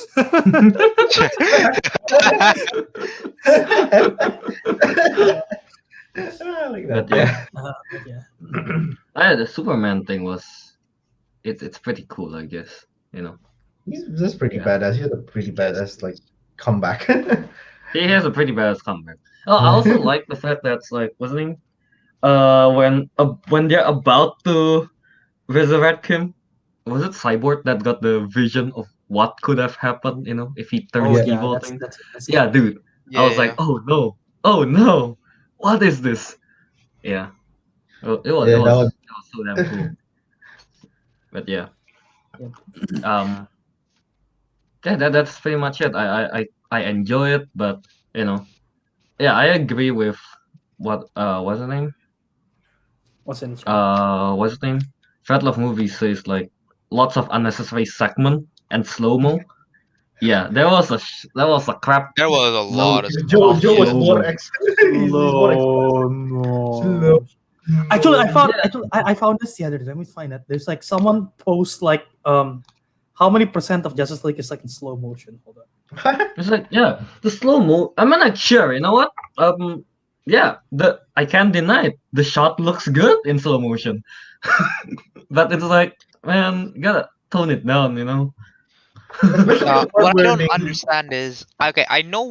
like that. The Superman thing was, it's pretty cool, I guess. He's just pretty badass. He had a pretty badass like comeback. He has a pretty badass comeback. Oh, I also like the fact that's like, what's the name? When they're about to resurrect him, was it Cyborg that got the vision of what could have happened? If he turns evil. That's yeah, dude. I was like, oh no, what is this? Yeah, it was so damn cool. But yeah. Yeah, that's pretty much it. I enjoy it, but yeah, I agree with what's the name? What's in what's the name? Fat Love Movie says like lots of unnecessary segment and slow mo. Yeah, there was a crap. There was a lot of Joe was more slow. Actually, I found this the other day. Let me find it. There's like someone posts like how many % of Justice League is like in slow motion? Hold on. It's like, yeah, the slow mo. I'm not sure. You know what? Yeah, I can't deny it. The shot looks good in slow motion, but it's like, man, you gotta tone it down. What I don't understand is, okay, I know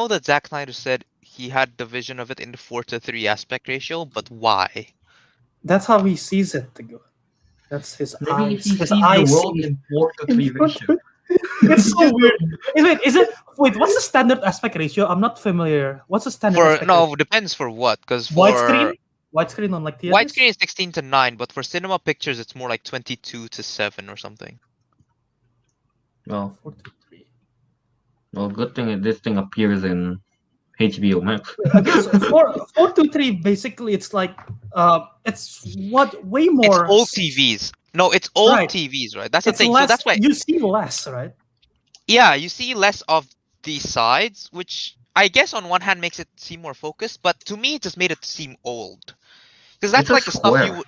that Zack Snyder said he had the vision of it in the 4:3 aspect ratio, but why? That's how he sees it, Teguh. That's his Maybe eyes. he His sees the eyes world see in 4:3 ratio. It's so weird. Wait, what's the standard aspect ratio? I'm not familiar. What's the standard For aspect ratio? no, depends for what. Because Widescreen? for Widescreen on like theaters? widescreen is 16:9, but for cinema pictures it's more like 22:7 or something. Well, 4:3. well, good thing this thing appears in HBO Max. Okay, so 4:3 basically it's like it's what way It's more old TVs. No, it's old Right. TVs, right? That's the It's thing. less, So that's why, you see less, right? yeah, you see less of these sides, which I guess on one hand makes it seem more focused, but to me it just made it seem old. Because that's It's a like the stuff you square. would,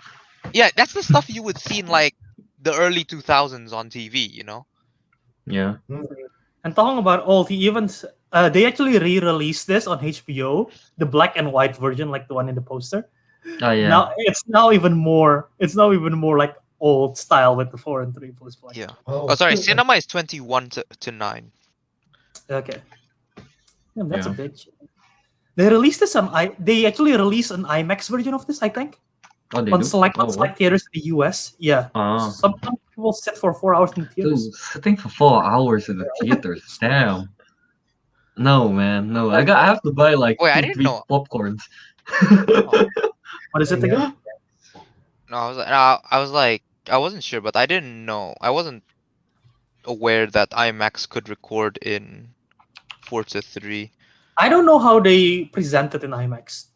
yeah, that's the stuff you would see in like the early 2000s on TV, you know? Yeah. And talking about old, they actually re-released this on HBO, the black and white version, like the one in the poster. Oh yeah. Now it's now even more like old style with the 4 and 3 plus black. Yeah. Oh, Oh, sorry, cinema is 21 to 9. Okay. Yeah, that's a Yeah. bit. They released this on they actually released an IMAX version of this, I think. Oh, they On do? select Oh, what? theaters in the US. Yeah. Ah. Some people sit for 4 hours in Dude, theaters. sitting for 4 hours in the theaters. Damn. No, man. No. I have to buy like Wait, I 2, didn't 3 know. popcorns. What is it Yeah. again? No, I was like, I wasn't sure, but I didn't know. I wasn't aware that IMAX could record in 4:3. I don't know how they present it in IMAX.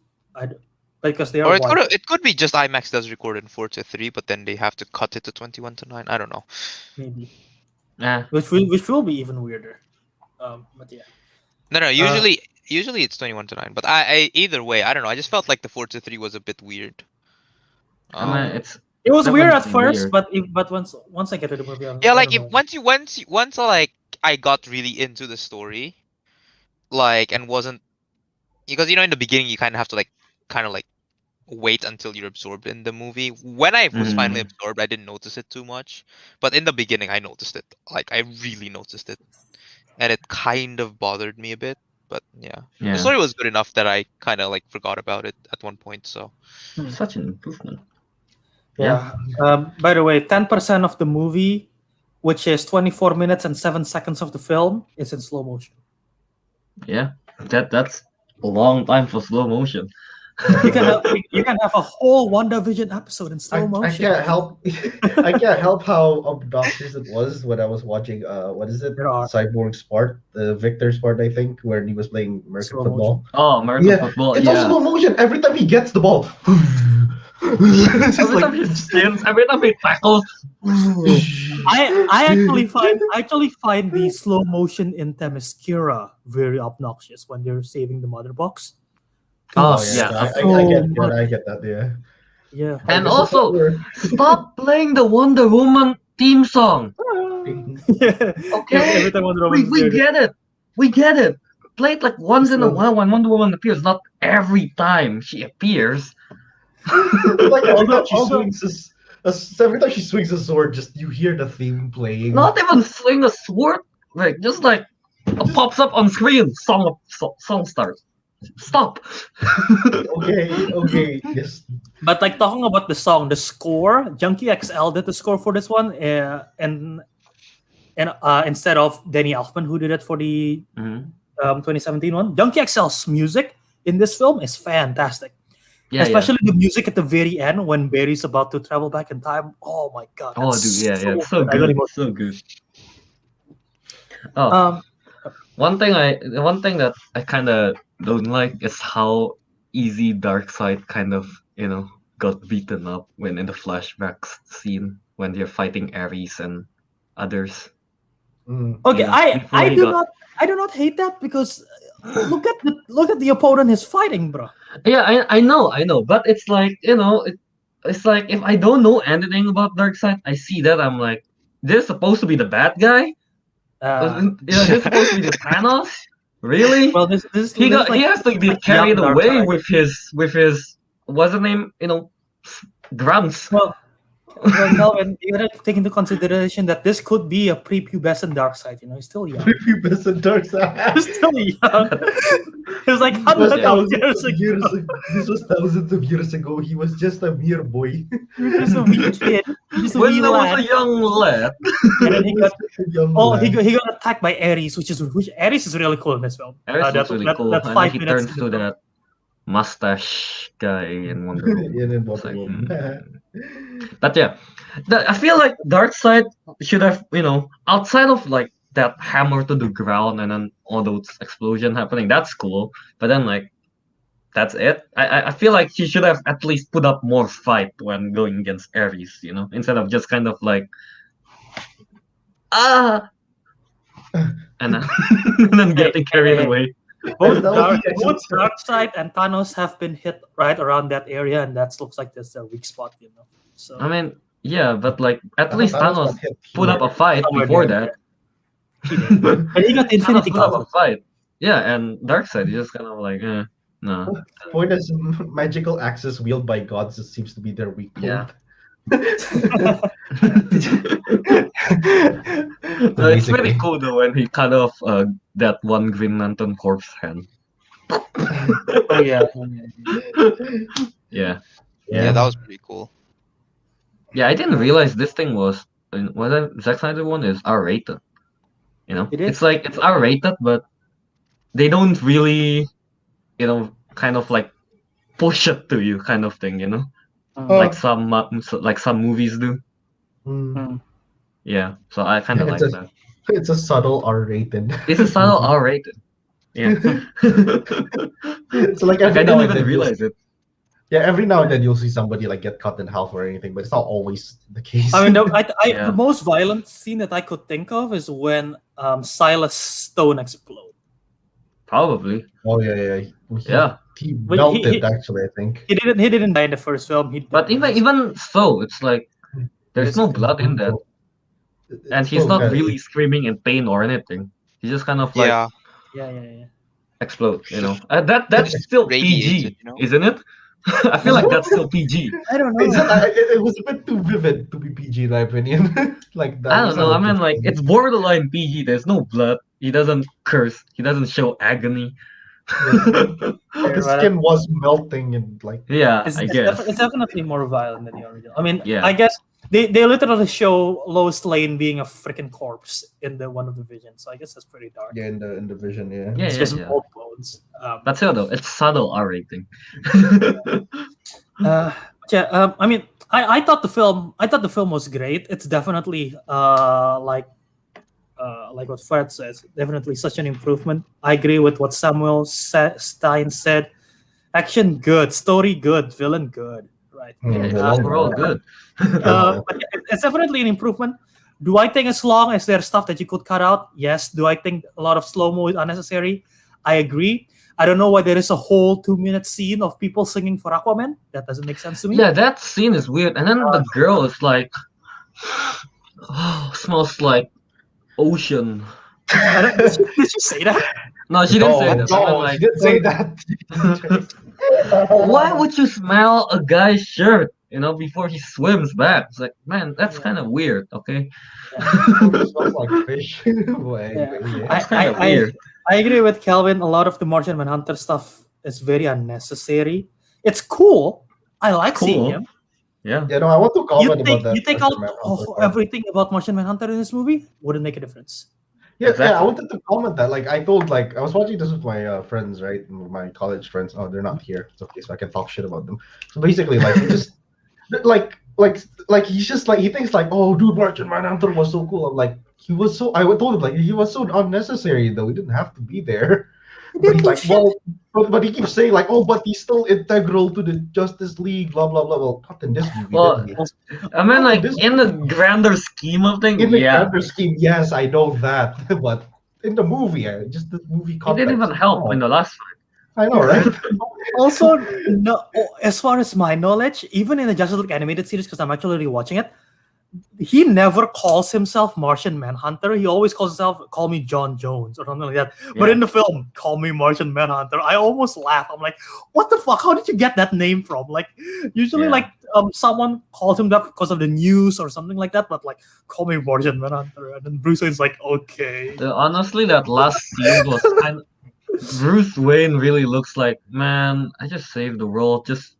Because they are Or wide. it could be just IMAX does record in 4:3, but then they have to cut it to 21 to 9. I don't know. Maybe. Yeah. Which will be even weirder. But yeah. No, usually it's 21 to 9. But I either way, I don't know. I just felt like the 4:3 was a bit weird. I mean, it's It was weird at definitely first, weird. but once I get to the movie, Yeah, I like don't if know. once like I got really into the story, like and wasn't, because in the beginning you kind of have to like wait until you're absorbed in the movie. When I was finally absorbed, I didn't notice it too much, but in the beginning I noticed it. Like I really noticed it, and it kind of bothered me a bit. But yeah, Yeah. the story was good enough that I kind of like forgot about it at one point. So Such an improvement. Yeah. By the way, 10% of the movie, which is 24 minutes and 7 seconds of the film, is in slow motion. Yeah. That's a long time for slow motion. You can have a whole WandaVision episode in slow I motion. can't help I can't help how obnoxious it was when I was watching what is it? There are. Cyborg Sport, the Victor Sport, I think, where he was playing American Slow football. Oh, American football. It's Yeah. all slow motion. Every time he gets the ball. It's just Every time he spins, every time he tackles. I actually find the slow motion in Themyscira very obnoxious when they're saving the mother box. Oh, Oh yeah. I get that, yeah. Yeah. And This is also, what we're- stop playing the Wonder Woman theme song. Yeah. Okay? Every time Wonder Woman's We there. get it. We get it. Play it like once in a So- while when Wonder Woman appears, not every time she appears. like every time she Although- swings a sword, just you hear the theme playing. Not even swing a sword. Like just like it pops up on screen. Song starts. Stop. Okay, yes. But like talking about the song, the score, Junkie XL did the score for this one, and instead of Danny Elfman, who did it for the Mhm. 2017 one, Junkie XL's music in this film is fantastic. Yeah, Especially the music at the very end when Barry's about to travel back in time. Oh my god! yeah. Oh, that's dude, yeah. It's so I got good. emotional. So good. Oh, one thing that I kind of don't like is how easy Darkseid kind of got beaten up when in the flashbacks scene when they're fighting Ares and others. Okay, Yeah, before I he do got- not hate that because look at the opponent he's fighting, bro. Yeah, I know, but it's like it's like if I don't know anything about Darkseid, I see that I'm like, this is supposed to be the bad guy. This is supposed to be the Thanos. Really? Well, this He this he has to be like carried young away Darkseid. with his what's the name? Grunts. Well, Well, Kelvin, you gotta take into consideration that this could be a prepubescent Darkseid. He's still young. Prepubescent Darkseid. He's still young. It was like This was hundreds of thousands years of ago. This was thousands of years ago. He was just a mere boy. Just a wee kid. Just a When wee there was lad. a young lad. And then he got a young he lad. got attacked by Ares, which Ares is really cool in this film. Ares looks really cool. That's And then 5 he minutes. turns to that mustache guy in Wonder Woman. Yeah, then It's like, Wonder But yeah, I feel like Darkseid should have, outside of like that hammer to the ground and then all those explosion happening, that's cool. But then like, that's it. I feel like she should have at least put up more fight when going against Ares, instead of just kind of like, and then, and then getting carried away. Both That was the actual both Darkseid and Thanos have been hit right around that area, and that looks like that's their weak spot. So I mean, yeah, but like at I least thought Thanos got hit put up here. a fight Somewhere before there, that. he did. But he got the Thanos Infinity put up a Gauntlet. fight. Yeah, and Darkseid is just kind of like, no. Point is, magical axes wielded by gods just seems to be their weak point. Yeah. It's Basically. very cool though when he cut off that one Green Lantern corpse hand. Oh yeah. Yeah. Yeah, that was pretty cool. Yeah, I didn't realize this thing was Zack Snyder one is R-rated. It is. It's like it's R-rated, but they don't really, kind of like push it to you, kind of thing. Like some movies do. Mm. Yeah, so I kind of like It's that. It's a subtle R-rated. It's a subtle R-rated. Yeah. So like Like, I every now didn't and even then realize it. yeah, every now and then you'll see somebody like get cut in half or anything, but it's not always the case. I mean, Yeah. the most violent scene that I could think of is when Silas Stone explodes. Probably. oh yeah. Yeah. He But melted actually, I think. He didn't die in the first film. But even so, it's like there's no blood in that, and he's not really screaming in pain or anything. He just kind of like Yeah, yeah. explodes. That's still Radiated, PG, isn't it? I feel like that's still PG. I don't It's know. it was a bit too vivid to be PG, in my opinion. Like that. I don't know. I mean, like it's borderline PG. There's no blood. He doesn't curse. He doesn't show agony. But the skin was melting and like Yeah, It's, I it's, guess. it's definitely more violent than the original. I mean, Yeah. I guess they literally show Lois Lane being a freaking corpse in the one of the visions. So I guess that's pretty dark. in the vision, yeah. Yeah, It's yeah, just yeah. old bones. But still, though, it's subtle R rating. I mean, I thought the film was great. It's definitely like what Fred says, definitely such an improvement. I agree with what Samuel Stein said. Action good, story good, villain good, right? Yeah, it's Yeah. overall good. But it's definitely an improvement. Do I think as long as there's stuff that you could cut out? Yes. Do I think a lot of slow-mo is unnecessary? I agree. I don't know why there is a whole 2-minute scene of people singing for Aquaman. That doesn't make sense to me. Yeah, that scene is weird. And then the girl is like, smells like ocean. Did you say that? No, she didn't say that. I mean, No, like, she didn't say that. why would you smell a guy's shirt, before he swims back? It's like, man, that's kind of weird, okay? It smells like fish. Well, anyway, yeah. That's kind of weird. I agree with Kelvin. A lot of the Martian Manhunter stuff is very unnecessary. It's cool. I like seeing Cool. him. Yeah. Yeah, no, I want to comment about that. You take Martian out Manhunter part. everything about Martian Manhunter in this movie, wouldn't make a difference. Yeah, I Exactly. wanted to comment that. Like, I told, like, I was watching this with my friends, right? My college friends. Oh, they're not here. It's okay, so I can talk shit about them. So basically, like, he just, like, he's just like, he thinks like, oh, dude, Martian Manhunter was so cool. I'm like, he was so. I told him like, he was so unnecessary though. He didn't have to be there. But he's like, well, but he keeps saying like, oh, but he's still integral to the Justice League, blah blah blah. Well, not in this movie. Well, didn't he? I mean, like, This- in the grander scheme of things, In the yeah. grander scheme, yes, I know that. But in the movie, just the movie He context. didn't even help in the last fight. I know, right? Also, no. As far as my knowledge, even in the Justice League animated series, because I'm actually rewatching it, he never calls himself Martian Manhunter. He always calls himself, call me John Jones or something like that. But Yeah. in the film, call me Martian Manhunter. I almost laugh. I'm like, what the fuck? How did you get that name from? Like, usually, Yeah. like, someone calls him that because of the news or something like that. But like, call me Martian Manhunter, and then Bruce Wayne's like, okay. Honestly, that last scene was kind of. Bruce Wayne really looks like, man, I just saved the world. Just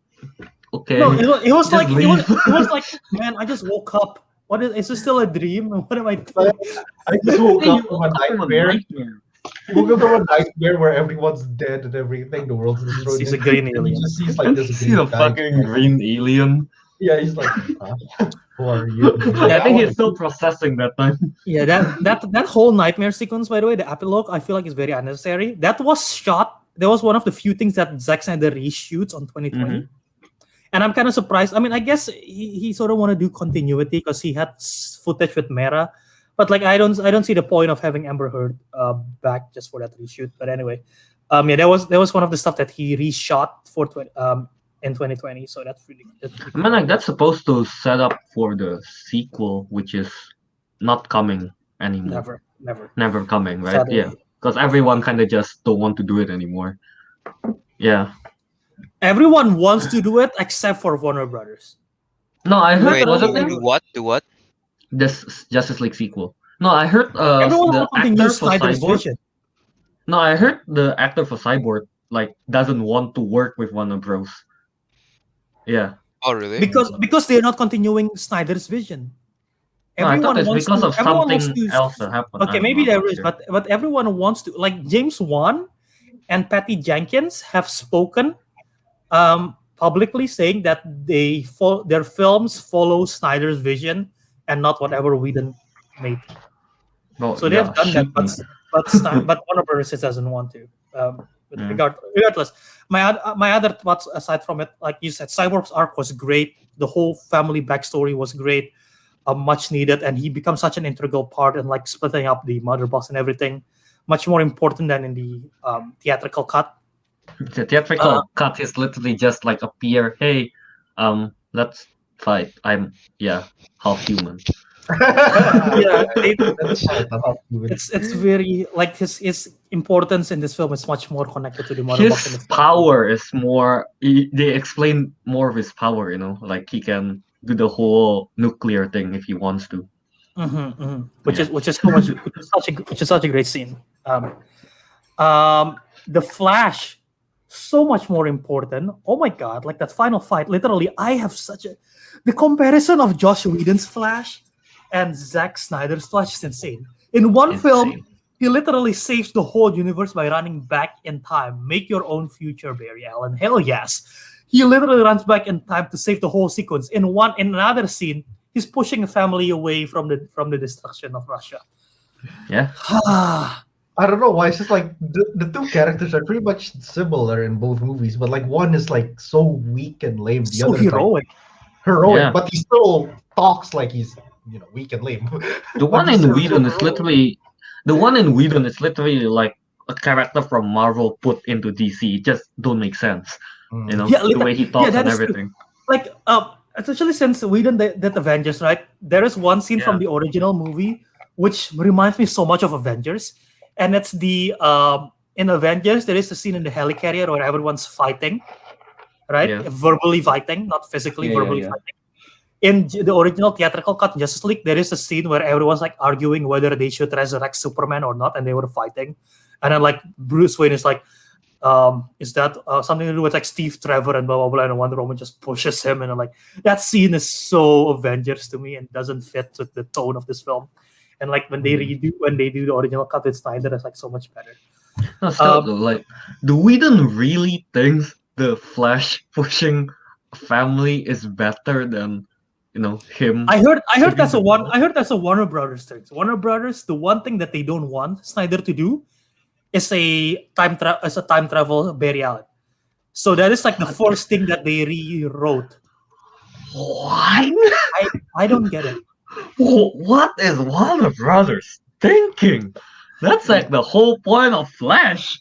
okay. No, it was Just like leave. it was like, man, I just woke up. What is this still a dream? What am I doing? I just woke Hey, you up from a woke up from a nightmare. nightmare. Woke up from a nightmare where everyone's dead and everything, the world's destroyed. He's a green and he alien. just sees like this See green the guy. fucking green alien. Yeah, he's like, who are you? Yeah, I think he's still processing that time. Yeah, that whole nightmare sequence, by the way, the epilogue, I feel like is very unnecessary. That was shot. That was one of the few things that Zack Snyder reshoots on 2020. And I'm kind of surprised. I mean, I guess he sort of want to do continuity because he had footage with Mera, but like I don't see the point of having Amber Heard back just for that reshoot. But anyway, yeah, that was one of the stuff that he reshot for in 2020. So that's really I mean, like that's supposed to set up for the sequel, which is not coming anymore. never coming, right? Sadly. Yeah, because everyone kind of just don't want to do it anymore. Yeah. Everyone wants to do it except for Warner Brothers. No, I heard Wait, was it do what? Do what? this Justice League sequel? No, I heard Everyone the wants to actor use for Snyder's Cyborg. vision. No, I heard the actor for Cyborg like doesn't want to work with Warner Bros. Yeah. Oh, really? Because they're not continuing Snyder's vision. No, I thought it's wants because to- of everyone wants something to- else that happened. Okay, I'm maybe not there is, sure. but everyone wants to, like James Wan and Patty Jenkins have spoken publicly saying that their films follow Snyder's vision and not whatever Whedon made. Well, So they yeah, have done shoot me. that, but Warner Bros. Doesn't want to. But Mm. regardless, my other thoughts aside from it, like you said, Cyborg's arc was great. The whole family backstory was great, much needed, and he becomes such an integral part in like splitting up the mother box and everything. Much more important than in the theatrical cut. The theatrical cut is literally just like appear, hey, let's fight. I'm half human. Yeah, That's fine, I'm not doing it. it's very like his importance in this film is much more connected to the mother box. His power is more. They explain more of his power. Like he can do the whole nuclear thing if he wants to. Which is such a great scene. The Flash, so much more important. Oh my god, like that final fight. Literally, I have the comparison of Joss Whedon's Flash and Zack Snyder's Flash is insane. In one film, he literally saves the whole universe by running back in time. Make your own future, Barry Allen. Hell yes. He literally runs back in time to save the whole sequence. In another scene, he's pushing a family away from the destruction of Russia. Yeah. I don't know why. It's just like the two characters are pretty much similar in both movies, but like one is like so weak and lame. The So other is heroic. like heroic, Yeah. but he still talks like he's weak and lame. The one in Whedon is literally like a character from Marvel put into DC. It just don't make sense. Yeah, The way he talks that and is true. everything. Like especially since Whedon did Avengers, right? There is one scene from the original movie which reminds me so much of Avengers, and it's the in Avengers there is a scene in the helicarrier where everyone's fighting, right? Yeah. Verbally fighting, not physically, Yeah, verbally yeah. fighting. In the original theatrical cut Justice League, there is a scene where everyone's like arguing whether they should resurrect Superman or not, and they were fighting. And then like Bruce Wayne is like, is that something to do with like Steve Trevor and blah blah blah, and Wonder Woman just pushes him, and I'm like, that scene is so Avengers to me and doesn't fit with the tone of this film. And like when they do the original cut with Snyder, it's like so much better. No, still though, like, do Whedon really thinks the Flash pushing a family is better than him? I heard that's a Warner Brothers thing. Warner Brothers, the one thing that they don't want Snyder to do is a time travel Barry Allen. So that is like the first thing that they rewrote. What? I don't get it. What is Warner Brothers thinking? That's like the whole point of Flash.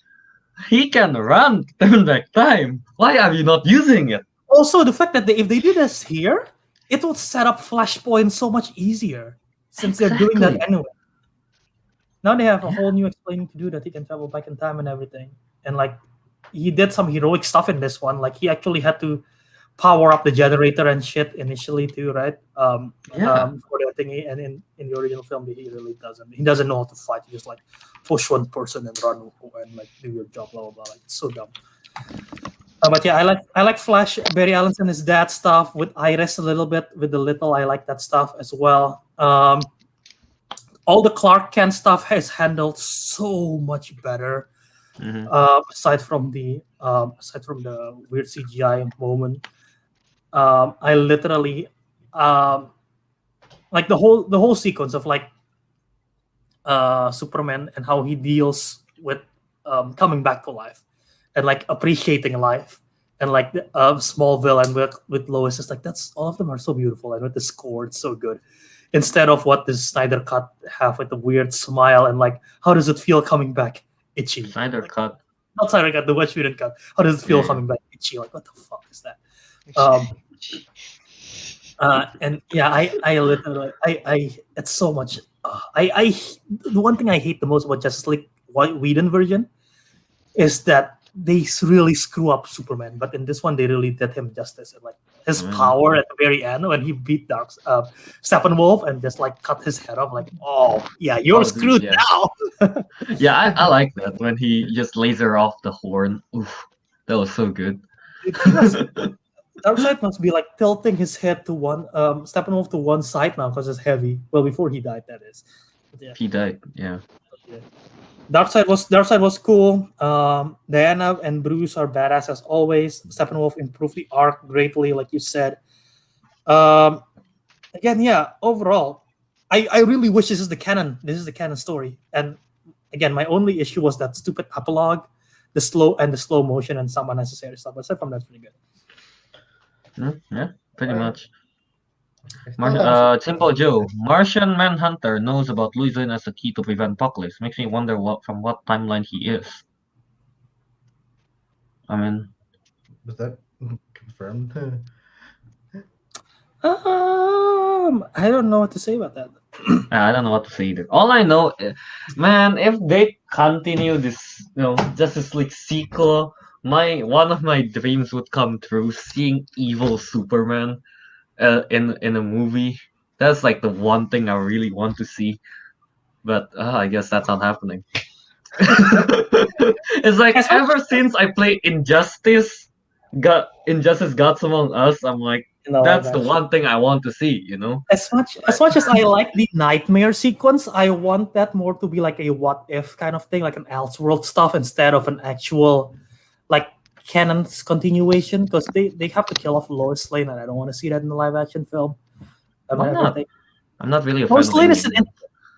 He can turn back time. Why are you not using it? Also, the fact that if they do this here, it will set up Flashpoint so much easier since they're doing that Exactly. anyway. Now they have a Yeah. whole new explaining to do that he can travel back in time and everything. And like he did some heroic stuff in this one. Like he actually had to power up the generator and shit initially too, right? Yeah. For the thingy, and in the original film he really doesn't. He doesn't know how to fight. He just like push one person and run and like do your job, blah blah blah. Like it's so dumb. But yeah, I like Flash, Barry Allen and his dad stuff with Iris a little bit with the little. I like that stuff as well. All the Clark Kent stuff is handled so much better. Mhm. Aside from the weird CGI moment, I literally like the whole sequence of like Superman and how he deals with coming back to life and like appreciating life, and like the Smallville and with Lois is like that's all of them are so beautiful, and with the score it's so good. Instead of what the Snyder cut have with the weird smile and like how does it feel coming back itchy? Snyder Like, cut. not Snyder cut, the West Whedon cut. How does it feel Yeah. coming back itchy? Like what the fuck is that? And yeah, I literally, it's so much. The one thing I hate the most about Justice League Whedon version is that they really screw up Superman, but in this one they really did him justice. And like his power at the very end when he beat Steppenwolf and just like cut his head off, like oh yeah, you're Oh, dude, screwed yeah. now. Yeah, I like that when he just laser off the horn. Oof, that was so good. Darkseid must be like tilting his head to one, Steppenwolf to one side now because it's heavy. Well, before he died, that is. But yeah. He died. Yeah. Darkseid was cool. Diana and Bruce are badass as always. Steppenwolf improved the arc greatly, like you said. Again, yeah. Overall, I really wish this is the canon. This is the canon story. And again, my only issue was that stupid epilogue, the slow motion, and some unnecessary stuff. But aside from that, it's pretty good. Yeah, pretty Alright. much. Simple Joe, Martian Manhunter knows about Louisiana as the key to prevent apocalypse. Makes me wonder from what timeline he is. I mean, Was that confirmed? I don't know what to say about that. I don't know what to say either. All I know, man, if they continue this, Justice League sequel, one of my dreams would come true. Seeing evil Superman, in a movie. That's like the one thing I really want to see. But I guess that's not happening. It's like ever since I played Injustice Gods Among Us, I'm like, that's the one thing I want to see, As much as I like the nightmare sequence, I want that more to be like a what if kind of thing, like an Elseworld stuff instead of an actual like canon's continuation, because they have to kill off Lois Lane, and I don't want to see that in the live action film. Why not? I'm not really a fan Lois of Lane any.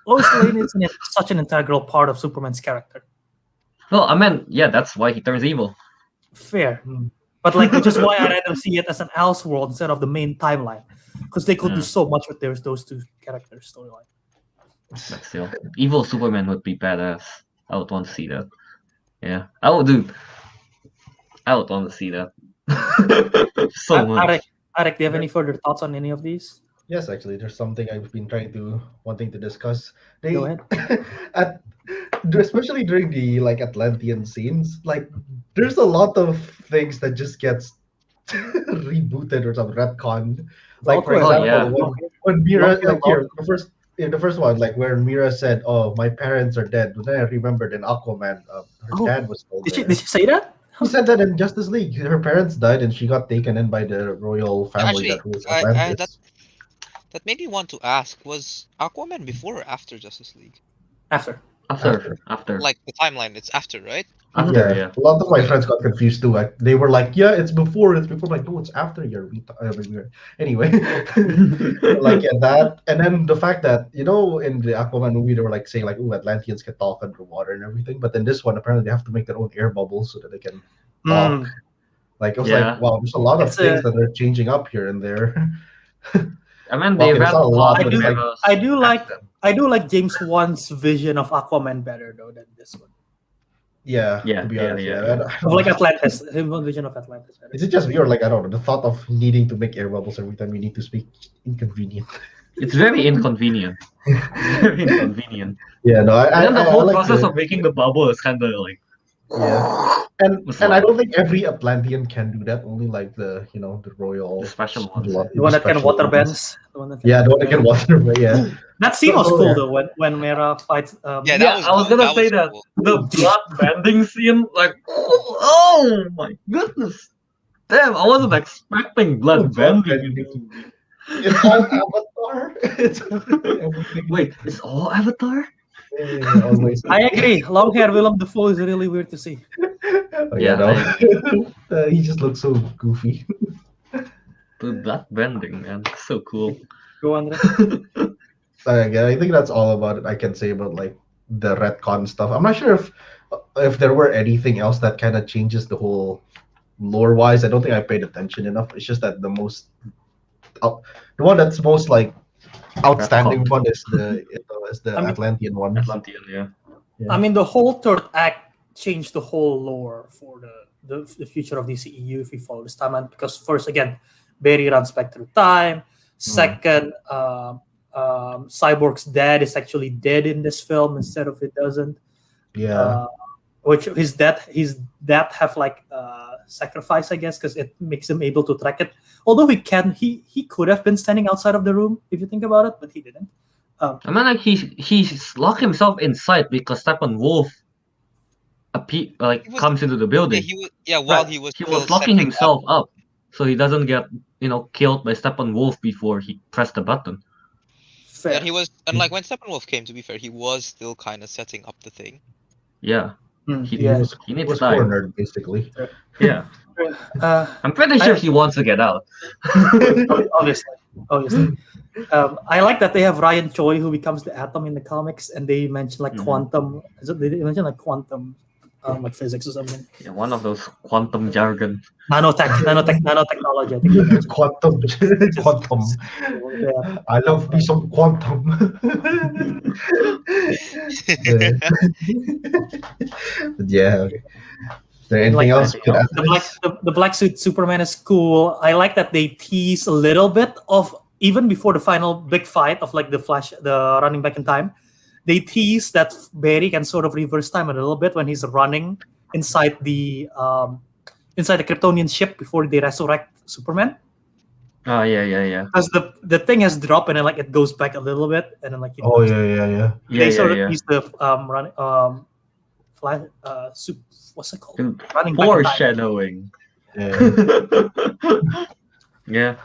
Lois Lane is such an integral part of Superman's character. Well, I mean, yeah, that's why he turns evil. Fair. But like, which is why I rather see it as an Elseworld instead of the main timeline, because they could do so much with those two characters storyline. But still, evil Superman would be badass. I would want to see that. Yeah, I would want to see that. So much. Ariq, do you have any further thoughts on any of these? Yes, actually, there's something I've been wanting to discuss. Go ahead. Especially during the like Atlantean scenes, like there's a lot of things that just gets rebooted or some retcon. Like for example, when Mira, like here, the first one, like where Mira said, "Oh, my parents are dead." But then I remembered in Aquaman, her dad was still there. Did she say that? He said that in Justice League. Her parents died and she got taken in by the royal family that rules Atlantis. That made me want to ask, was Aquaman before or after Justice League? After. Like the timeline, it's after, right? After, yeah. A lot of my friends got confused too. Like, they were like, "Yeah, it's before." Like, no, it's after. Anyway, like that, and then the fact that in the Aquaman movie they were like saying like, "Oh, Atlanteans can talk underwater and everything," but then this one apparently they have to make their own air bubbles so that they can talk. Like it was like, wow, there's a lot of things that are changing up here and there. I mean, they have a lot. I do like James Wan's vision of Aquaman better though than this one. Yeah, Yeah, to be yeah, honest, yeah, yeah. yeah. And I Of don't like know, Atlantis, human vision of Atlantis. Right? is it just me or like I don't know, the thought of needing to make air bubbles every time you need to speak inconvenient. It's very inconvenient. Very inconvenient. Yeah, no, And then the I whole like process the of making the bubble is kind of like, yeah, it's and I like don't think every Atlantean can do that. Only like the the royal the special ones. blood, The the one that can special water ones. bends. The one that can Yeah, the water one that can bend. water. But yeah, That scene was So, cool yeah. though when Mera fights. Yeah, that Yeah, was I was cool. gonna That say was that cool. the blood bending scene, like, oh my goodness, damn! I wasn't expecting blood bending in this movie. It's all Avatar. It's everything. Wait, it's all Avatar? Yeah, always. I agree. Long hair Willem Dafoe is really weird to see. Oh, Yeah, no. I agree. He just looks so goofy. The blood bending, man, so cool. Go on. Yeah, I think that's all about it I can say about like the retcon stuff. I'm not sure if there were anything else that kind of changes the whole lore wise. I don't think I paid attention enough. It's just that the one that's most like outstanding Retcon. one is the I mean, Atlantean one. Atlantean, yeah. I mean, the whole third act changed the whole lore for the future of DCEU if we follow this timeline. Because first, again, Barry runs back through time. Second, Cyborg's dad is actually dead in this film instead of it doesn't. Yeah. Which his death have like sacrifice, I guess, because it makes him able to track it. Although he could have been standing outside of the room if you think about it, but he didn't. I mean, like he locked himself inside because Steppenwolf was- comes into the Yeah, building. while Right. he was He still was locking setting himself up so he doesn't get killed by Steppenwolf before he pressed the button. Fair. Yeah, he was, unlike when Steppenwolf came, to be fair, he was still kind of setting up the thing. Yeah, He yeah. was, he needs was time. cornered basically. Yeah, Uh, I'm pretty sure he wants to get out. obviously. I like that they have Ryan Choi who becomes the Atom in the comics, and they mention like quantum. They mention like quantum, like physics or something. Yeah, one of those quantum jargon. Nanotechnology. I think they mentioned. Quantum. Quantum. Yeah. I love me some quantum. Yeah. Okay. Is there anything Like, else? we could add to The black suit Superman is cool. I like that they tease a little bit of even before the final big fight of like the Flash, the running back in time. They tease that Barry can sort of reverse time a little bit when he's running inside the Kryptonian ship before they resurrect Superman. Oh yeah. Because the thing has dropped and then like it goes back a little bit and then like it Oh yeah. they sort of Yeah. use the running flash what's it called? Running back in time. Foreshadowing. Yeah. Yeah.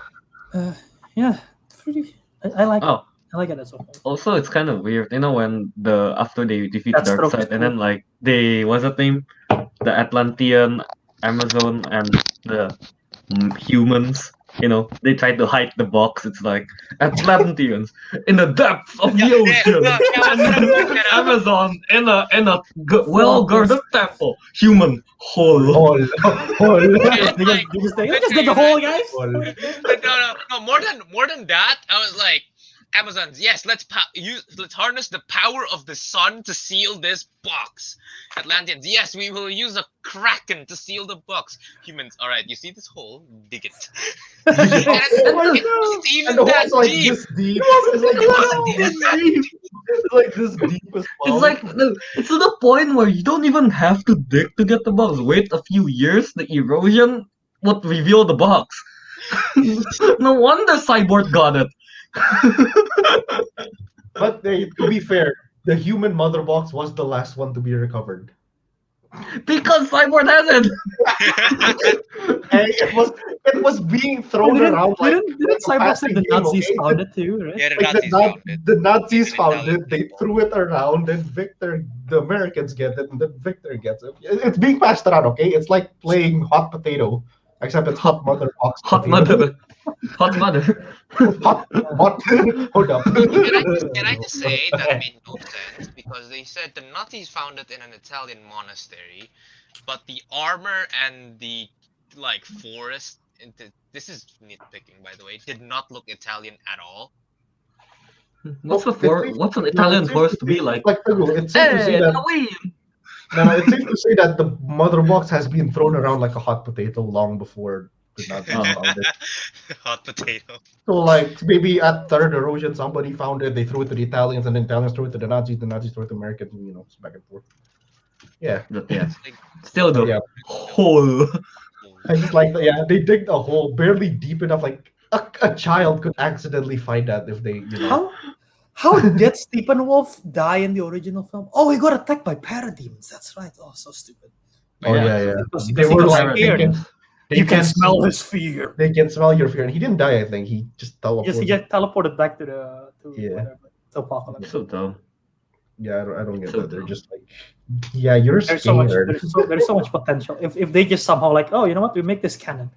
Yeah, pretty. I like Oh, it. I like it as well. also it's kind of weird, when after they defeat That's true. Darkseid and then like they what's that name? The Atlantean, Amazon, and the humans. They try to hide the box. It's like Atlanteans in the depths of the ocean, and then Amazon in a well-guarded temple. Human hole. Hole. They just dig the hole, guys. But no. More than that, I was like, Amazons, yes, let's harness the power of the sun to seal this box. Atlanteans, yes, we will use a kraken to seal the box. Humans, all right, you see this hole? Dig it. It's even And the that hole's like deep. this deep. It's like this deep as well. It's like it's to the point where you don't even have to dig to get the box. Wait a few years, the erosion would reveal the box. No wonder Cyborg got it. But to be fair, the human mother box was the last one to be recovered. Because Cyborg has it. And it was being thrown around like Didn't Cyborg say the Nazis found it too, right? Yeah, the like Nazis found it. the Nazis found Italian. it. They threw it around, and the Americans get it, and then Victor gets it. It's being passed around. Okay, it's like playing hot potato, except it's hot mother box. Hot potato. mother. hot. Hold up. Can I just say that made no sense because they said the Nazis found it in an Italian monastery, but the armor and the forest. This is nitpicking, by the way. Did not look Italian at all. What's an Italian forest to be like? It's safe to say that. No, it's safe to say that the mother box has been thrown around like a hot potato long before the Nazis found it. Hot potato. So like maybe at third erosion, somebody found it, they threw it to the Italians, and the Italians threw it to the Nazis threw it to Americans, it's back and forth. Yeah. But yeah, Like, still But the yeah, whole. I just like that. Yeah, they digged a hole barely deep enough, like a child could accidentally find that if they, How did Steppenwolf die in the original film? Oh, he got attacked by parademons. That's right. Oh, so stupid. Oh yeah. Because They he were was like scared. they You can smell his fear. They can smell your fear, and he didn't die. I think he just He teleported. just teleported back to Yeah. whatever, to Apocalypse. So dumb. Yeah, I don't get So that. They're dumb. just like, yeah, you're There's so much. scared. There's so much potential. If they just somehow like, oh, you know what, we make this canon.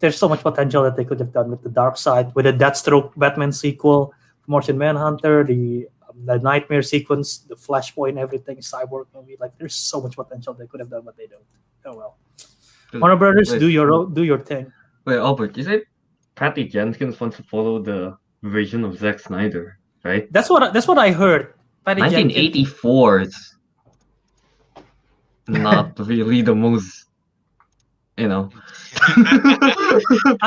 There's so much potential that they could have done with the Dark Side, with the Deathstroke Batman sequel, Martian Manhunter, the Nightmare sequence, the Flashpoint, everything, Cyborg movie. Like, there's so much potential they could have done, but they don't. Oh well. Dude, Warner Brothers, wait. do your thing. Wait, Albert, you said Patty Jenkins wants to follow the vision of Zack Snyder, right? That's what I heard. Patty Jenkins. 1984 is not really the most, I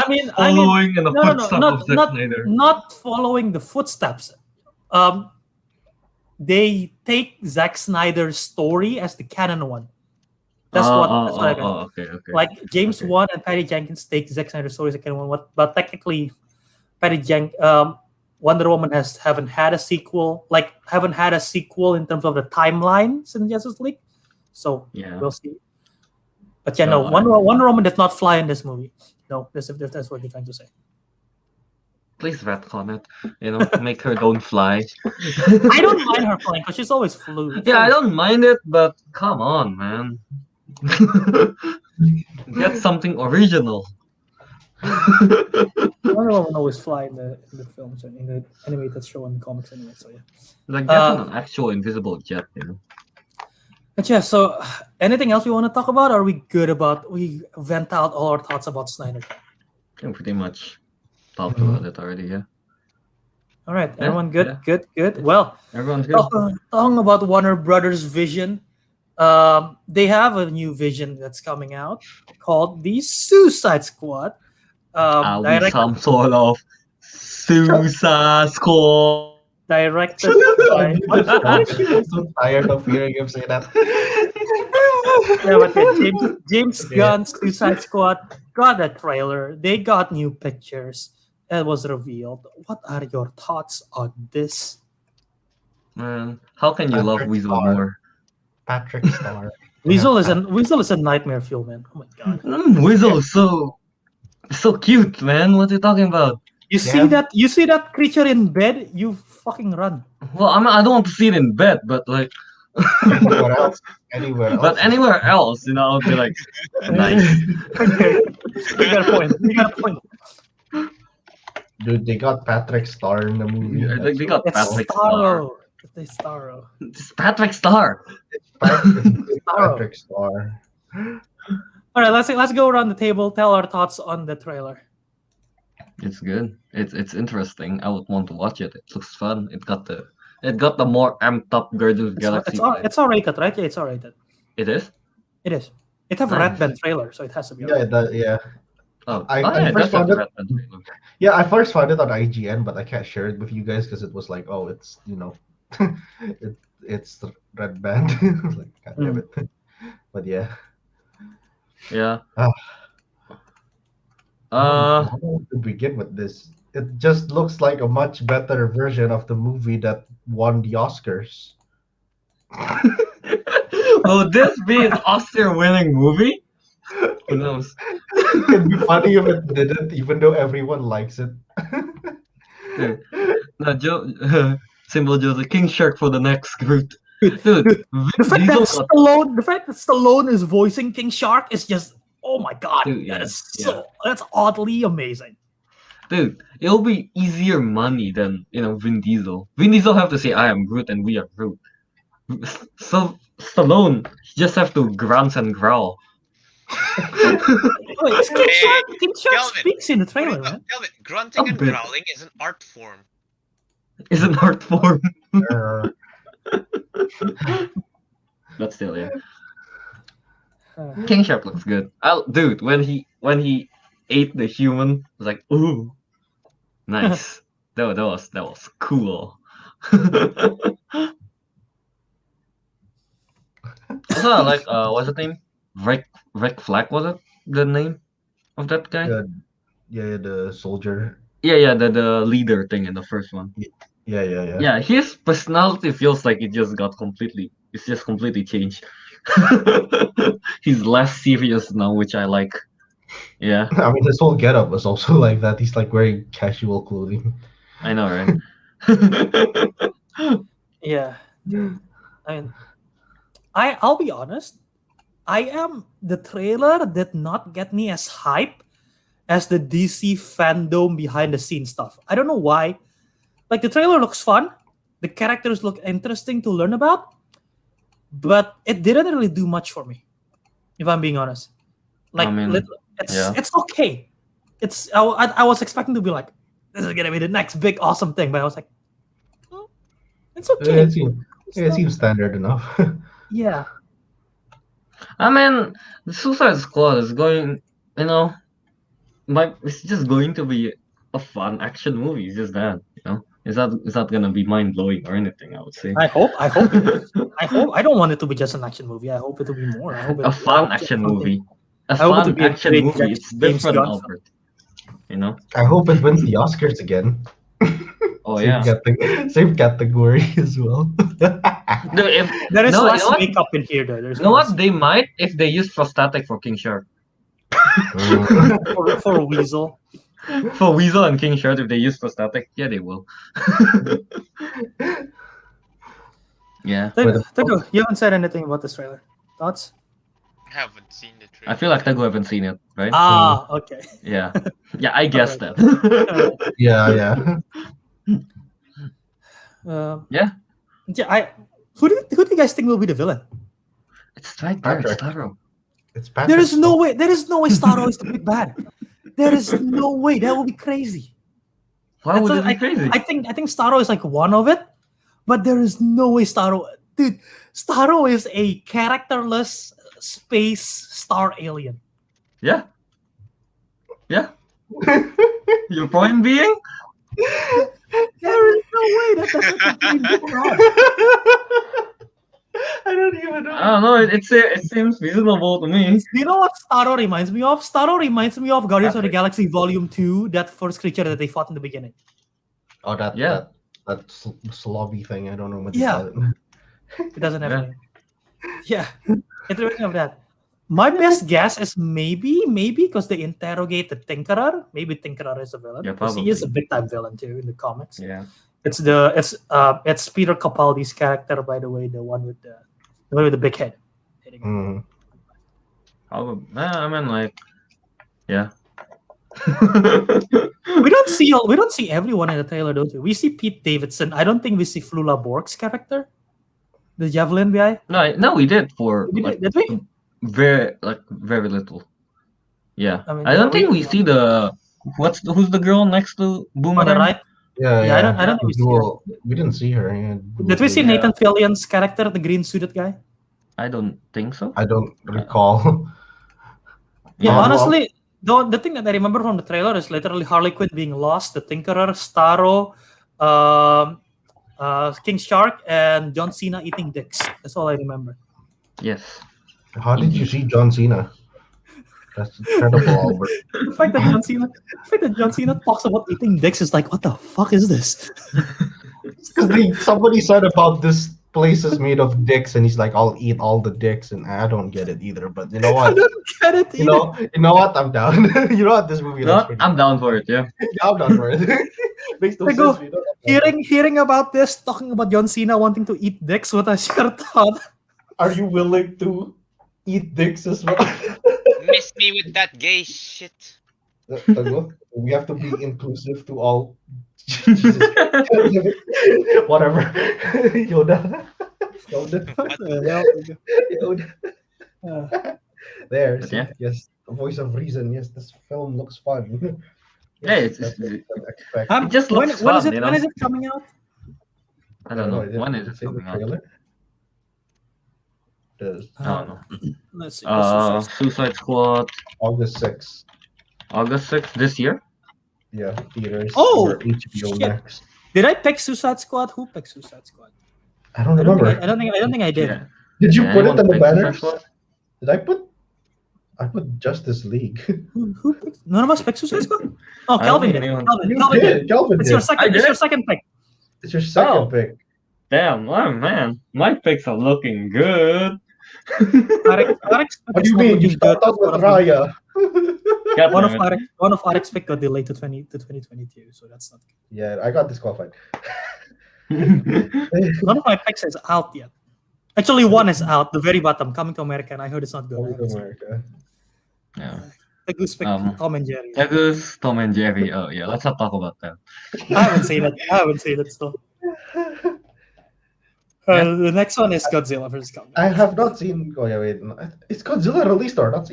mean, following in the no, footsteps of Zack Snyder. not following the footsteps. They take Zack Snyder's story as the canon one. That's what I meant. Okay. Like James Okay. Wan and Patty Jenkins take Zack Snyder's story as the canon one, but technically, Wonder Woman haven't had a sequel. Like haven't had a sequel in terms of the timelines in Justice League. So Yeah. we'll see. But yeah, No, no, Wonder Woman did not fly in this movie. No, that's what you're trying to say. Please retcon it. Make her don't fly. I don't mind her flying because she's always flew. Yeah, I don't mind it, but come on, man. Get something original. Wonder Woman always fly in the films and in the animated show and the comics anyway. So yeah. Like that's an actual invisible jet, But yeah, so anything else we want to talk about? Or are we good about we vent out all our thoughts about Snyder? I think pretty much talked about it already, yeah. All right, Yeah, everyone good, yeah. good. Well, Everyone's good. talking about Warner Brothers Vision, they have a new vision that's coming out called the Suicide Squad. Are we Directed some sort of Suicide Squad? directed by I'm so tired of hearing him say that. James Gunn's Suicide Squad got a trailer. They got new pictures. It was revealed. What are your thoughts on this? Man, how can you love Patrick Weasel Star. more? Patrick Star. Weasel is a nightmare fuel, man. Oh my god. Weasel is so cute, man. What are you talking about? You see that creature in bed, you fucking run. Well, I don't want to see it in bed, but like, Anywhere else? Anywhere else? but anywhere else, I'll be like, nice. You got a point. Dude, they got Patrick Star in the movie. I think they got It's Patrick Star. Starro. It's Starro. It's Patrick Star. Patrick Star. All right, let's go around the table. Tell our thoughts on the trailer. It's good. It's interesting. I would want to watch it. It looks fun. It got the more amped up Guardians of the Galaxy. It's all rated, right? Yeah, it's all rated. It is? It is. It have a Nice. Red Band trailer, so it has to be. Yeah. Oh, I yeah, first that's found a it- Red Band trailer. Yeah, I first found it on IGN, but I can't share it with you guys because it was like, oh, it's it's the Red Band. Like, God damn it. But yeah. Yeah. How to begin with this? It just looks like a much better version of the movie that won the Oscars. Will this be an Oscar-winning movie? Who knows? It'd be funny if it didn't, even though everyone likes it. No, Symbol Joe's a King Shark for the next Groot. Dude, The Vin fact Diesel that Stallone is voicing King Shark is just, oh my god, Dude, that yeah, is that's oddly amazing. Dude, it'll be easier money than Vin Diesel. Vin Diesel have to say I am Groot and we are Groot. So Stallone just have to grunt and growl. Wait, King Shark Kelvin, speaks in the trailer, man. Kelvin, grunting A and bit. growling is an art form. It's an art form. Uh, But still, yeah. King Shark looks good. Dude, when he ate the human, I was like, ooh, nice. that was cool. Also, I like what's the name? Rick Flag, was it the name of that guy? Yeah, the soldier. Yeah, the leader thing in the first one. Yeah. Yeah, his personality feels like it's just completely changed. He's less serious now, which I like. Yeah, I mean, his whole getup was also like that. He's like wearing casual clothing. I know, right? Yeah. I mean, I'll be honest. The trailer did not get me as hype as the DC fandom behind the scenes stuff. I don't know why. Like the trailer looks fun, the characters look interesting to learn about, but it didn't really do much for me, if I'm being honest. Like I mean, yeah. it's okay. I was expecting to be like, this is gonna be the next big awesome thing, but I was like, "Oh, it's okay. It seems standard enough. Yeah. I mean, the Suicide Squad is going, you know, it's just going to be a fun action movie. It's just that, you know, it's not gonna be mind blowing or anything. I would say. I hope it is. I don't want it to be just an action movie. I hope it will be more. I hope A fun action movie. A I hope it fun to be a action great movie. It's James different, Gunn film. Albert. You know. I hope it wins the Oscars again. Oh yeah. Same category as well. No, if There is no, less you know what? makeup in here, though. There's You know what? They might if they use prosthetic for King Shark. for Weasel. For Weasel and King Shark, if they use prosthetic, yeah, they will. Yeah. Teguh, you haven't said anything about this trailer. Thoughts? Haven't seen the I trailer. feel like Teguh haven't seen it, right? Ah, okay. Yeah. Yeah, I guessed that. Yeah. Yeah. Who do you guys think will be the villain? It's right there, Patrick. Starro. It's Patrick. There is no way Starro is the big bad. There is no way. That would be crazy. Why would it be crazy? I think Starro is like one of it, but there is no way Starro. Dude, Starro is a characterless space star alien. Yeah. Yeah. Your point being? There is no way that doesn't be bad. I don't even know. I don't know. It seems reasonable to me. You know what Starro reminds me of? Starro reminds me of Guardians of the Patrick. Galaxy Volume 2, that first creature that they fought in the beginning. Oh, that slobby thing. I don't know what you Yeah. call it. It doesn't have Yeah. a name. Yeah, it reminds me of that. My best guess is maybe because they interrogate the Tinkerer. Maybe Tinkerer is a villain. Yeah, Because he is a probably. big time villain too in the comics. Yeah. It's Peter Capaldi's character, by the way, the one with the big head. Mm. I mean, like, yeah. We don't see everyone in the trailer, don't we? We see Pete Davidson. I don't think we see Flula Borg's character, the Javelin guy. No, we did for Did we? very little. Yeah, I mean, I don't think we see who's the girl next to On the Boomerang? right. Yeah. I don't think we see her. We didn't see her. Yeah. Did we see Nathan Fillion's character, the green suited guy? I don't think so. I don't recall. Yeah, Well, honestly, the thing that I remember from the trailer is literally Harley Quinn being lost, the Tinkerer, Starro, King Shark, and John Cena eating dicks. That's all I remember. Yes. How did you see John Cena? That's incredible, Albert. The fact that John Cena talks about eating dicks is like, what the fuck is this? Because somebody said about this place is made of dicks, and he's like, "I'll eat all the dicks," and I don't get it either. But you know I what? don't get it either. You know what? I'm down. You know what? This movie looks pretty. I'm down for it. Yeah. I'm down for it. Makes no I go, sense. You know? Hearing about this, talking about John Cena wanting to eat dicks, what is your thought? Are you willing to eat dicks as well? Miss me with that gay shit. We have to be inclusive to all. Jesus. Whatever. Yoda. There. But See, yeah. yes, the voice of reason. Yes, this film looks fun. Yeah, it's That's what I expect. It just looks when is fun, it? you know? When is it coming out? I don't know. Did When it is it say the coming out? trailer? Does I don't know. Let's see. what's this? Suicide Squad, August 6th. August 6th this year. Yeah, theaters Oh, or HBO shit. Max. Did I pick Suicide Squad? Who picked Suicide Squad? I don't I don't remember. think I don't think I did. Yeah. Did you Yeah, put it anyone in the pick Suicide banners? Squad? Did I put? I put Justice League. Who picked? None of us picked Suicide Squad. Oh, I don't Kelvin think did. anyone- Kelvin, You Kelvin did. did. Kelvin It's your did. second. I It's your did? second pick. It's your second Oh. pick. Damn, oh man, my picks are looking good. Arik's What pick do you is not mean? You looking good. start out with One of Raya. God one of damn it. Arik's pick got delayed to 2022, so that's not good. Yeah, I got disqualified. None of my picks is out yet. Actually, one is out, the very bottom, Coming to America, and I heard it's not good. I Coming to haven't seen it. America. Yeah. The goose pick Tom and Jerry. Teguh's Tom and Jerry. Oh yeah, let's not talk about that. I haven't seen it still. The next one is Godzilla vs. Kong. I have not seen. Oh yeah, wait. No, it's Godzilla released or not?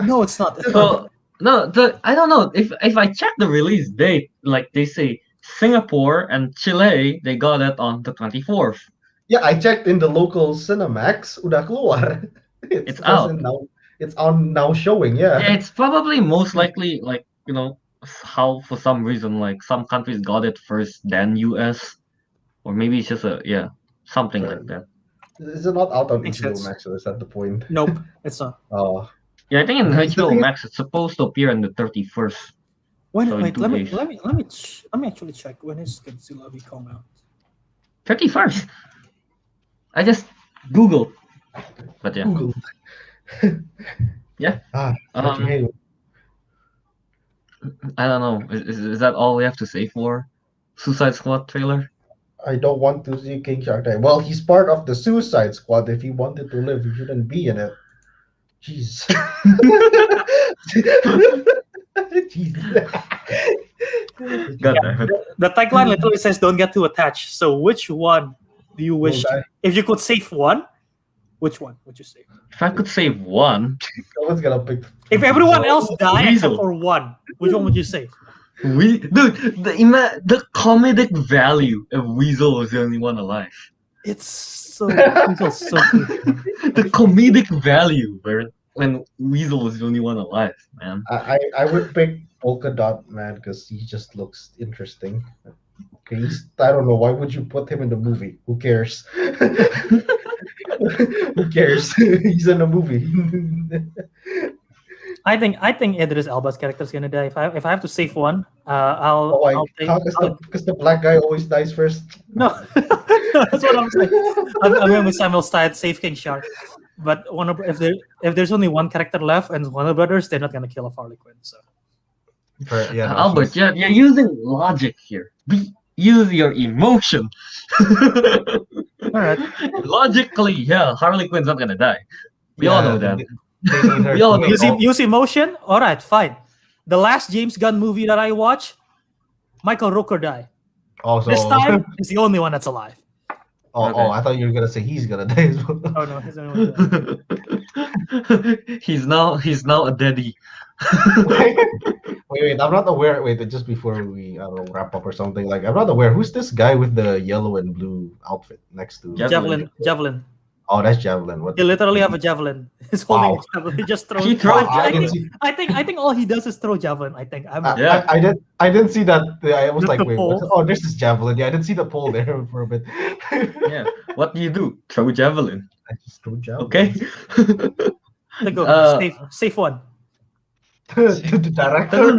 No, it's not. So no, I don't know if I check the release date, like they say Singapore and Chile, they got it on the 24th. Yeah, I checked in the local Cinemax. Udah keluar. It's out. now. It's on now showing. Yeah, Yeah. it's probably most likely like how for some reason like some countries got it first, then US, or maybe it's just something like that. Is it not out on Makes HBO sense. Max? So is that the point? Nope, it's not. Oh, Yeah, I think in The HBO thing is- Max it's supposed to appear on the 31st. Wait, So in wait. 2 Let me days. actually check when is Godzilla vs. Kong out. 31st. I just Googled, but yeah. Google. Yeah. Ah, Um, hey, I don't know. Is that all we have to say for Suicide Squad trailer? I don't want to see King Shark die. Well, he's part of the Suicide Squad. If he wanted to live, he shouldn't be in it. Jeez. Jeez. God damn it. The tagline literally says "Don't get too attached." So, which one do you wish? Don't die. If you could save one, which one would you save? If I could save one, Someone's gonna pick. If everyone else died Weasel. except for one, which one would you save? the comedic value of Weasel was the only one alive. It's so Weasel's so good. The comedic value when Weasel was the only one alive, man. I would pick Polka Dot Man because he just looks interesting. Okay, I don't know. Why would you put him in the movie? Who cares? Who cares? He's in a movie. I think Idris Elba's character is gonna die. If I have to save one, I'll take. Because the black guy always dies first. No, that's what I'm saying. I'm going with Samuel Stein, save King Shark. But if there's only one character left and Warner Brothers, they're not gonna kill a Harley Quinn. So Yeah, no, Albert, you're using logic here. Use your emotion. all right, Logically, yeah, Harley Quinn's not gonna die. We all know that. They need her We all to- know. use emotion. All right, fine. The last James Gunn movie that I watched, Michael Rooker died. Also, This time, he's the only one that's alive. Okay. I thut you were gonna say he's gonna die as well. Oh no, he's the only one. That died. he's now a daddy. Wait, I'm not aware. Wait, just before we wrap up or something, like I'm not aware. Who's this guy with the yellow and blue outfit next to? Javelin. Oh, that's Javelin. What? He literally have a javelin. He's holding Wow. a javelin. He just throws. He throws I javelins. think all he does is throw javelin. I think. Yeah. I didn't see that. I was The like, wait, pole. oh, this is Javelin. Yeah, I didn't see the pole there for a bit. Yeah. What do? Throw javelin. I just threw Javelin. Okay. Go. Safe one. The director.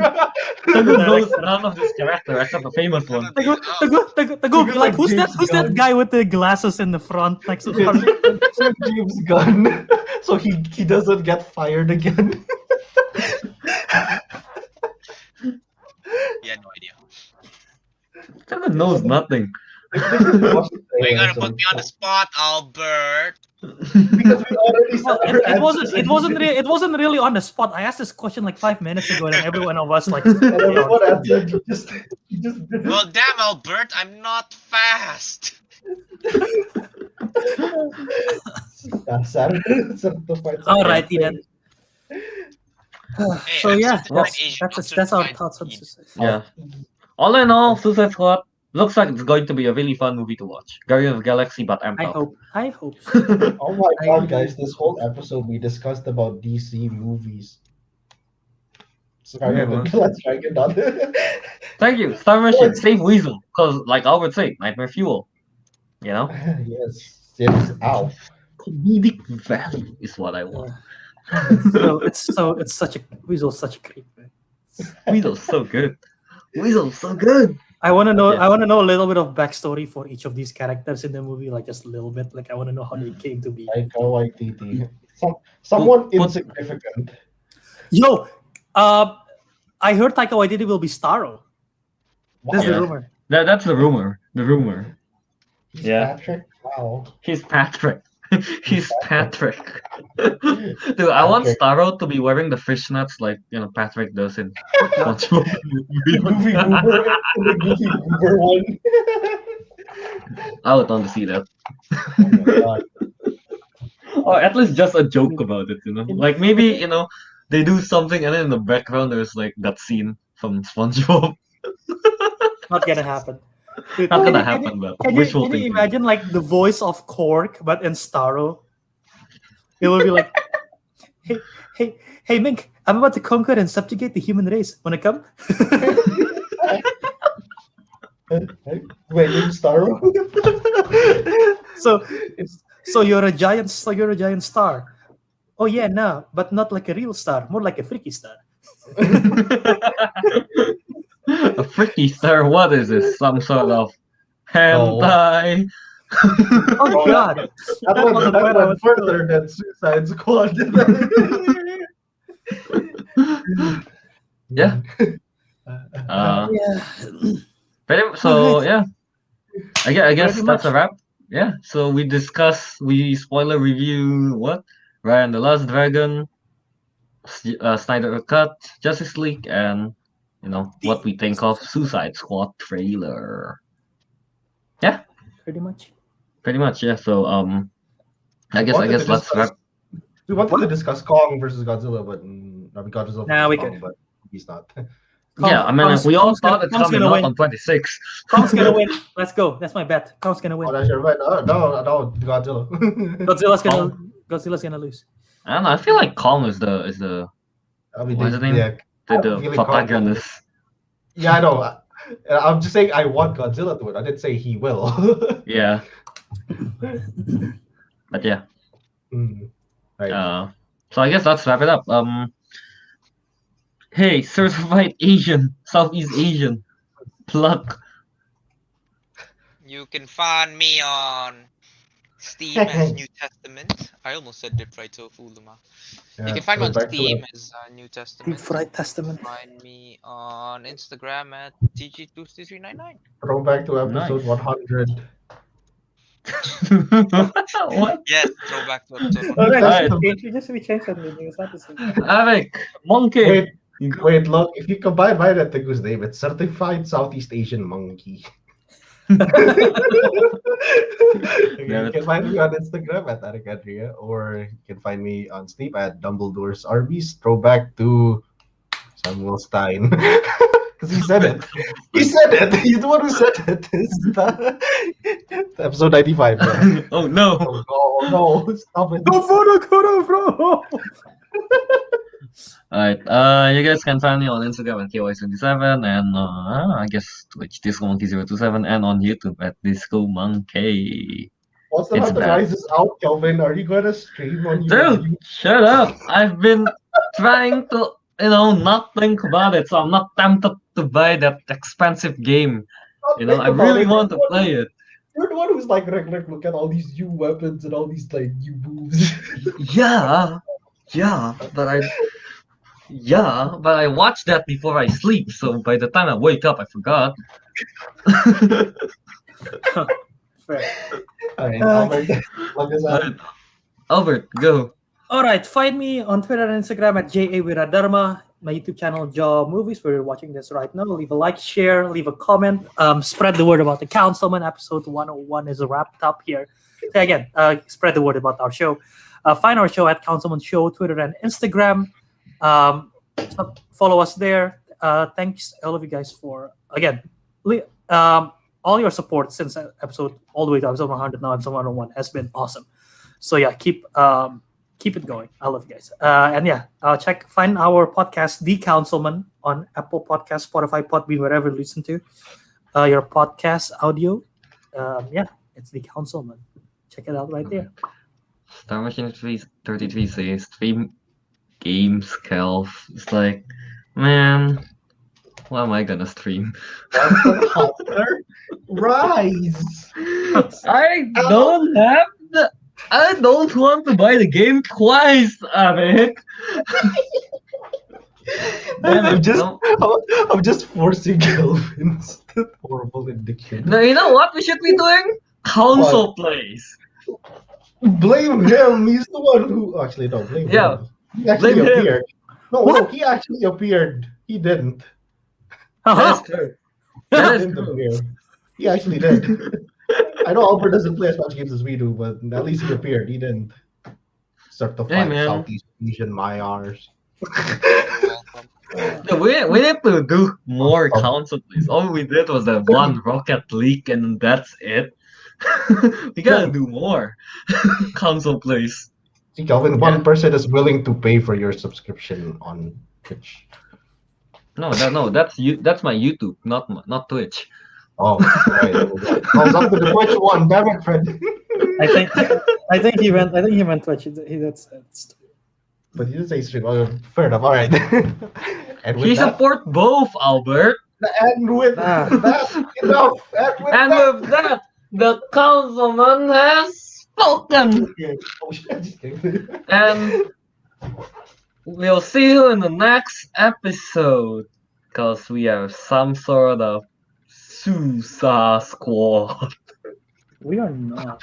Teguh knows none of this character except the famous one. Teguh, like who's that guy with the glasses in the front next to the James Gunn. So he doesn't get fired again. Yeah, no idea. Teguh knows nothing. Are you gonna put me on the spot, Albert? Because we already said our It wasn't really on the spot. I asked this question like 5 minutes ago, and everyone of us like. And everyone answered. You just Well, damn, Albert, I'm not fast. Alrighty then. Hey, So I'm yeah, certified Asian, I'm that's our certified thoughts on Indian. Suicide. Yeah. All in all, Suicide Squad, looks like it's going to be a really fun movie to watch. Guardian of the Galaxy, but amped I up. hope so. Oh my I god, really guys! This whole episode we discussed about DC movies. Sorry, let's try again. Thank you, Star Mission, save Weasel, because like Albert said, nightmare fuel. You know, Yes. Ow. comedic value is what I want. it's such a Weasel's such a creep. Man. Weasel's so good. Weasel's so good. I want to know. Yeah. I want to know a little bit of backstory for each of these characters in the movie, like just a little bit. Like I want to know how they came to be. Taika Waititi. Someone Put- insignificant. Yo, I heard Taika Waititi will be Starro. That's Yeah. the rumor. That's the rumor. The rumor. He's Yeah. Patrick. Wow. He's Patrick. He's Patrick. Dude, I want Patrick. Starro to be wearing the fishnets like Patrick does in SpongeBob. Goofy Goober, the Goofy Goober one. I would want to see that. Oh my god. Or at least just a joke about it, Like maybe, they do something and then in the background there's like that scene from SpongeBob. Not gonna happen. Dude, Not gonna can you- happen, but Can wishful you thinking. imagine like the voice of Cork, but in Starro? It will be like, hey, Mink, I'm about to conquer and subjugate the human race. Wanna come? Wait, you Starro? So you're a giant. So you're a giant star. Oh yeah, no, but not like a real star. More like a freaky star. A freaky star, what is this? Some sort of hentai? Oh god. That went further than Suicide Squad. Yeah. Yeah. So yeah, I guess Pretty that's a much. wrap. Yeah. So we spoiler review what? Raya and the Last Dragon, Snyder Cut, Justice League, and what we think of Suicide Squad trailer. Yeah, Pretty much. pretty much. Yeah. So I guess let's wrap. We wanted to discuss Kong versus Godzilla, but Godzilla Nah, we versus Kong, could. but he's not. Yeah, I mean, Kong's- we all Kong's thought gonna- it's Kong's coming gonna out win. on 26. Kong's gonna win. Let's go. That's my bet. Kong's gonna Oh, win. that's your right. No, Godzilla. Godzilla's gonna lose. I don't know. I feel like Kong is the I mean, What's his name? yeah, I'm the feeling Kong. protagonist. Yeah, I know. I'm just saying I want Godzilla to win. I didn't say he will. Yeah. But yeah. Right. So I guess let's wrap it up. Hey, certified Asian, Southeast Asian, plug. You can find me on Steam as New Testament. I almost said Deep Fried Tofu, Luma. You can find me on back to Steam as New Testament. Deep Fried Testament. Find me on Instagram at TG23399. Throwback to episode Nice. 100. What? Yes, throwback to episode Alright, 100. we changed something. It's not the same. Ariq, monkey. Wait, look, if you combine mine and Teguh's name, it's certified Southeast Asian monkey. You can find me on Instagram at Ariq Andria, or you can find me on Steam at Dumbledore's Arby's. Throwback to Samuel Stein. Because he said it. He said it. He's the one who said it. It's episode 95. Yeah. Oh no. Oh no, stop it. Bro. Alright, you guys can find me on Instagram at KY27 and I guess Twitch DiscoMonkey027 and on YouTube at Disco Monkey. Monster It's Hunter bad. Rise is out, Kelvin. Are you gonna stream on Dude, YouTube? shut up! I've been trying to, not think about it, so I'm not tempted to buy that expensive game. I really want to play it. You're the one who's like, look at all these new weapons and all these like new moves. Yeah, but I watched that before I sleep, so by the time I wake up, I forgot. Fair. Alright, Albert, plug us out. Alright, Albert, go. Alright, find me on Twitter and Instagram at Wiradharma. My YouTube channel, Jaw Movies, where you're watching this right now. Leave a like, share, leave a comment. Spread the word about the Councilmen. Episode 101 is wrapped up here. So again, spread the word about our show. Find our show at Councilman Show, Twitter and Instagram. So follow us there. Thanks all of you guys for again. all your support since episode all the way to episode 100 now episode 101 has been awesome. So yeah, keep it going. I love you guys. And yeah, find our podcast, The Councilmen, on Apple Podcast, Spotify, Podbean, wherever you listen to your podcast audio. Yeah, it's The Councilmen. Check it out right there. Star Machine 33 says stream games, Kelv. It's like, man, what am I gonna stream? Monster Hunter Rise. I don't want to buy the game twice, Ariq. Damn it, no. I'm just forcing Kelvin's horrible addiction. No, you know what we should be doing? Console plays. Blame him. He's the one who actually no blame Yeah, him. He actually blame him. appeared. No, he actually appeared. He didn't. That's true. That is He didn't true. appear. He actually did. I know Albert doesn't play as much games as we do, but at least he appeared. He didn't certified man. Southeast Asian Mayars. Yeah, we need to do more console plays. All we did was that one Rocket League, and that's it. We gotta do more console plays. See, Kelvin, one person is willing to pay for your subscription on Twitch. No, that's you. That's my YouTube, not Twitch. Oh, right. I was up to the Twitch one. Damn it, Fred. I think he meant Twitch. That's But you didn't say stream. Oh, fair enough. All right. And with We that, support both, Albert. and with that, enough. And with that, the councilman has spoken. Oh, shit, just kidding. And we'll see you in the next episode, because we have some sort of Susa Squad. we are not.